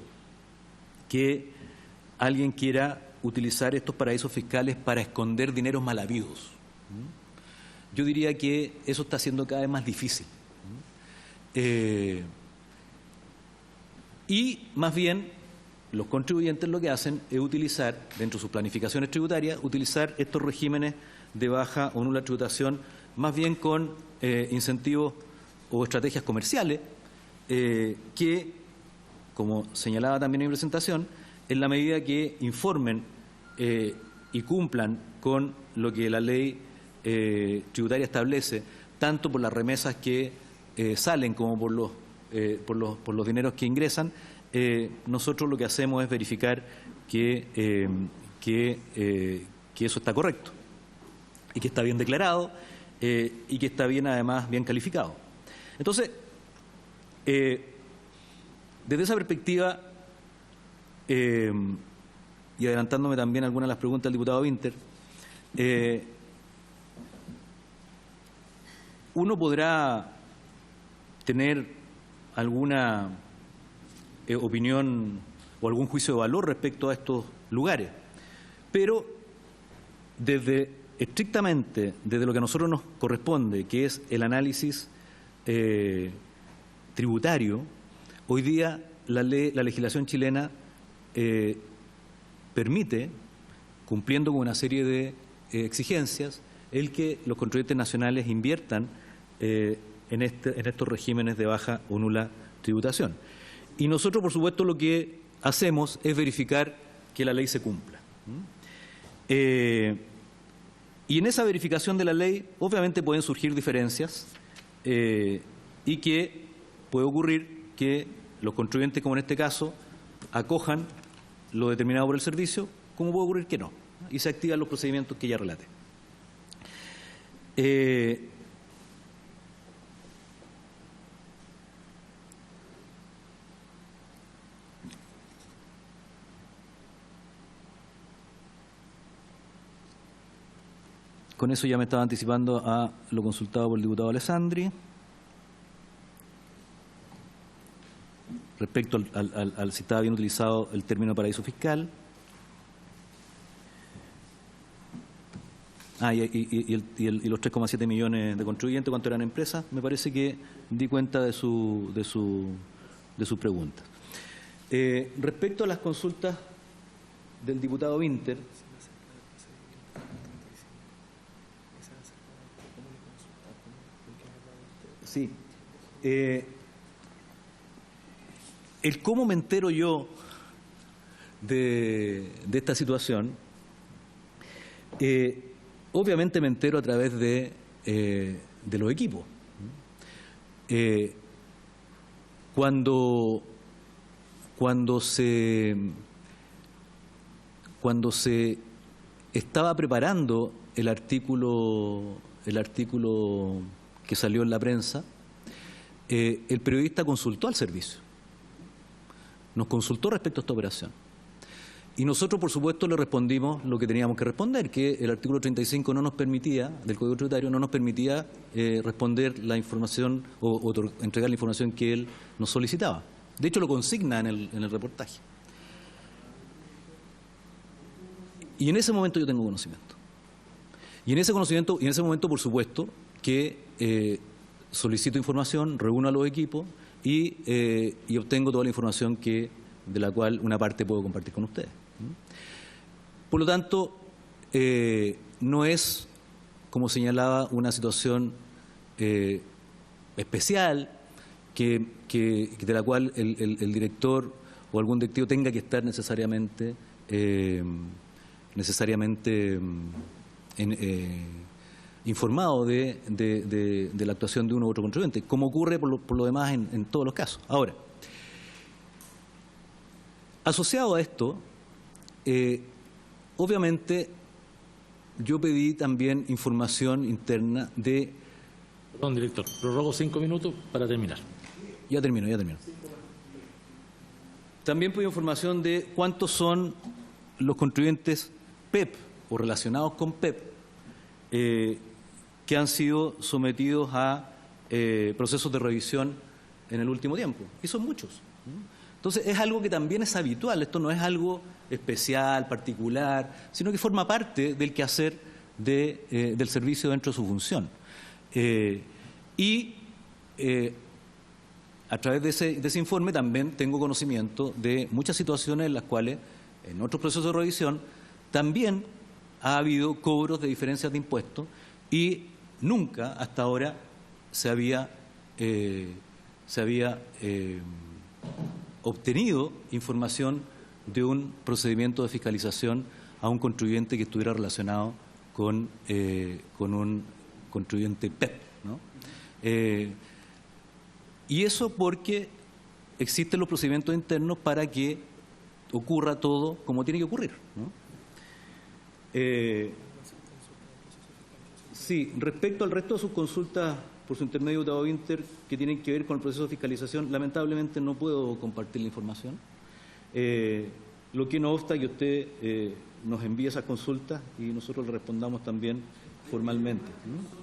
que alguien quiera utilizar estos paraísos fiscales para esconder dineros mal habidos. Yo diría que eso está siendo cada vez más difícil. Y más bien los contribuyentes lo que hacen es utilizar, dentro de sus planificaciones tributarias, utilizar estos regímenes de baja o nula tributación más bien con incentivos o estrategias comerciales que, como señalaba también en mi presentación, en la medida que informen y cumplan con lo que la ley tributaria establece, tanto por las remesas que salen como por los dineros que ingresan, nosotros lo que hacemos es verificar que eso está correcto y que está bien declarado y que está bien, además, bien calificado. Entonces, desde esa perspectiva, y adelantándome también a algunas de las preguntas del diputado Winter, uno podrá tener alguna opinión o algún juicio de valor respecto a estos lugares, pero estrictamente desde lo que a nosotros nos corresponde, que es el análisis tributario, hoy día la legislación chilena permite, cumpliendo con una serie de exigencias, el que los contribuyentes nacionales inviertan en estos regímenes de baja o nula tributación. Y nosotros, por supuesto, lo que hacemos es verificar que la ley se cumpla. Y en esa verificación de la ley, obviamente pueden surgir diferencias y que puede ocurrir que los contribuyentes, como en este caso, acojan lo determinado por el servicio, como puede ocurrir que no, y se activan los procedimientos que ya relaté. Con eso ya me estaba anticipando a lo consultado por el diputado Alessandri. respecto al si estaba bien utilizado el término paraíso fiscal. Y los 3,7 millones de contribuyentes, ¿cuánto eran empresas? Me parece que di cuenta de su pregunta. Respecto a las consultas del diputado Winter, sí, el cómo me entero yo de esta situación, obviamente me entero a través de los equipos. Cuando se estaba preparando el artículo que salió en la prensa, el periodista consultó al servicio, nos consultó respecto a esta operación. Y nosotros, por supuesto, le respondimos lo que teníamos que responder, que el artículo 35 no nos permitía, del Código Tributario, no nos permitía responder la información o entregar la información que él nos solicitaba. De hecho, lo consigna en el reportaje. Y en ese momento yo tengo conocimiento. Y en ese momento, por supuesto, que solicito información, reúno a los equipos y obtengo toda la información de la cual una parte puedo compartir con ustedes. Por lo tanto, no es, como señalaba, una situación especial de la cual el director o algún directivo tenga que estar necesariamente informado de la actuación de uno u otro contribuyente, como ocurre por lo demás en todos los casos. Ahora, asociado a esto, obviamente yo pedí también información interna de... Perdón, director, prorrogo 5 minutos para terminar. Ya termino. También pedí información de cuántos son los contribuyentes PEP o relacionados con PEP que han sido sometidos a procesos de revisión en el último tiempo. Y son muchos. Entonces, es algo que también es habitual. Esto no es algo especial, particular, sino que forma parte del quehacer del servicio dentro de su función. A través de ese informe también tengo conocimiento de muchas situaciones en las cuales, en otros procesos de revisión, también ha habido cobros de diferencias de impuestos y nunca hasta ahora se había obtenido información de un procedimiento de fiscalización a un contribuyente que estuviera relacionado con un contribuyente PEP, ¿no? Y eso porque existen los procedimientos internos para que ocurra todo como tiene que ocurrir, ¿no? Sí, respecto al resto de sus consultas por su intermedio, diputado Winter, que tienen que ver con el proceso de fiscalización, lamentablemente no puedo compartir la información. Lo que no obsta que usted nos envíe esas consultas y nosotros le respondamos también formalmente, ¿no?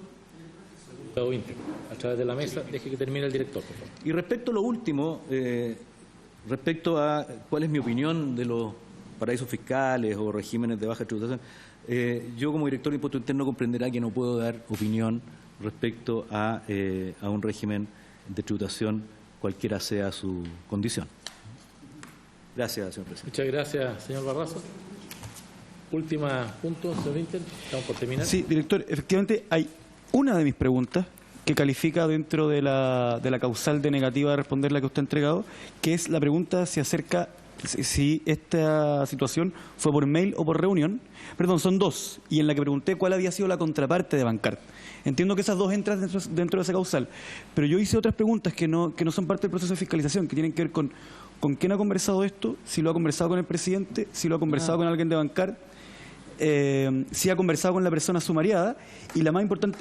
Diputado Winter, a través de la mesa, deje que termine el director, por favor. Y respecto a lo último, respecto a cuál es mi opinión de los paraísos fiscales o regímenes de baja tributación, yo como director de Impuesto Interno comprenderá que no puedo dar opinión respecto a un régimen de tributación, cualquiera sea su condición. Gracias, señor presidente. Muchas gracias, señor Barraza. Última punto, señor Winter. Estamos por terminar. Sí, director, efectivamente hay una de mis preguntas que califica dentro de la causal de negativa de responder la que usted ha entregado, que es la pregunta si acerca si esta situación fue por mail o por reunión. Perdón, son dos, y en la que pregunté cuál había sido la contraparte de Bancard. Entiendo que esas dos entran dentro de esa causal, pero yo hice otras preguntas que no son parte del proceso de fiscalización, que tienen que ver con quién ha conversado esto, si lo ha conversado con el presidente, si lo ha conversado con alguien de Bancard, si ha conversado con la persona sumariada, y la más importante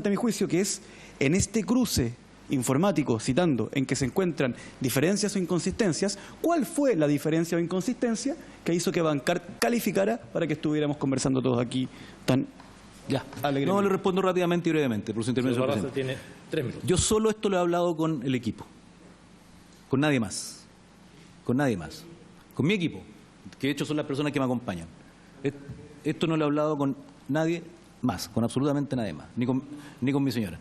a mi juicio, que es en este cruce informático, citando, en que se encuentran diferencias o inconsistencias, ¿cuál fue la diferencia o inconsistencia que hizo que Bancard calificara para que estuviéramos conversando todos aquí tan alegremente? No, le respondo rápidamente y brevemente, por su intervención. Tiene 3 minutos. Yo solo esto lo he hablado con el equipo. con nadie más. Con nadie más. Con mi equipo, que de hecho son las personas que me acompañan. Esto no lo he hablado con nadie más, con absolutamente nadie más, ni con mi señora.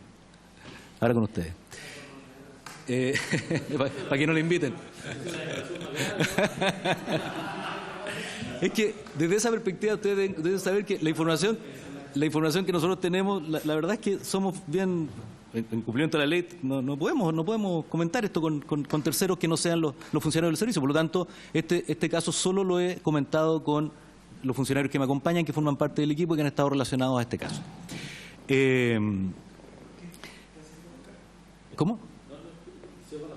Ahora con ustedes. Para que no le inviten. Es que desde esa perspectiva ustedes deben saber que la información que nosotros tenemos, la verdad es que somos bien, en cumplimiento de la ley, no podemos comentar esto con terceros que no sean los funcionarios del servicio. Por lo tanto, este caso solo lo he comentado con los funcionarios que me acompañan, que forman parte del equipo y que han estado relacionados a este caso. ¿Cómo?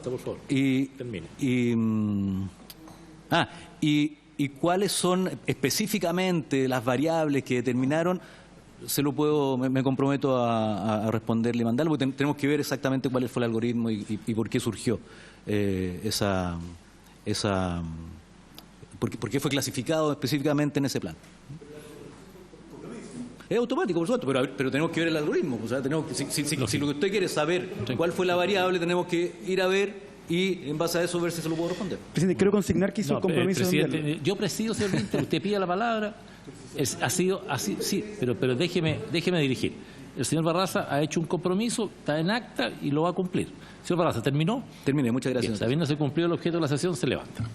Por favor, termine. ¿Y cuáles son específicamente las variables que determinaron? Me comprometo a responderle y mandarlo, porque tenemos que ver exactamente cuál fue el algoritmo y por qué surgió por qué fue clasificado específicamente en ese plan. Es automático, por supuesto, pero tenemos que ver el algoritmo. O sea, si lo que usted quiere es saber cuál fue la variable, tenemos que ir a ver y en base a eso ver si se lo puedo responder. Presidente, quiero consignar que hizo el compromiso de enviarlo. Yo presido, señor Winter, usted pide la palabra. Ha sido así, sí, pero déjeme dirigir. El señor Barraza ha hecho un compromiso, está en acta y lo va a cumplir. Señor Barraza, ¿terminó? Terminé, muchas gracias. Bien, habiéndose cumplido el objeto de la sesión, se levanta.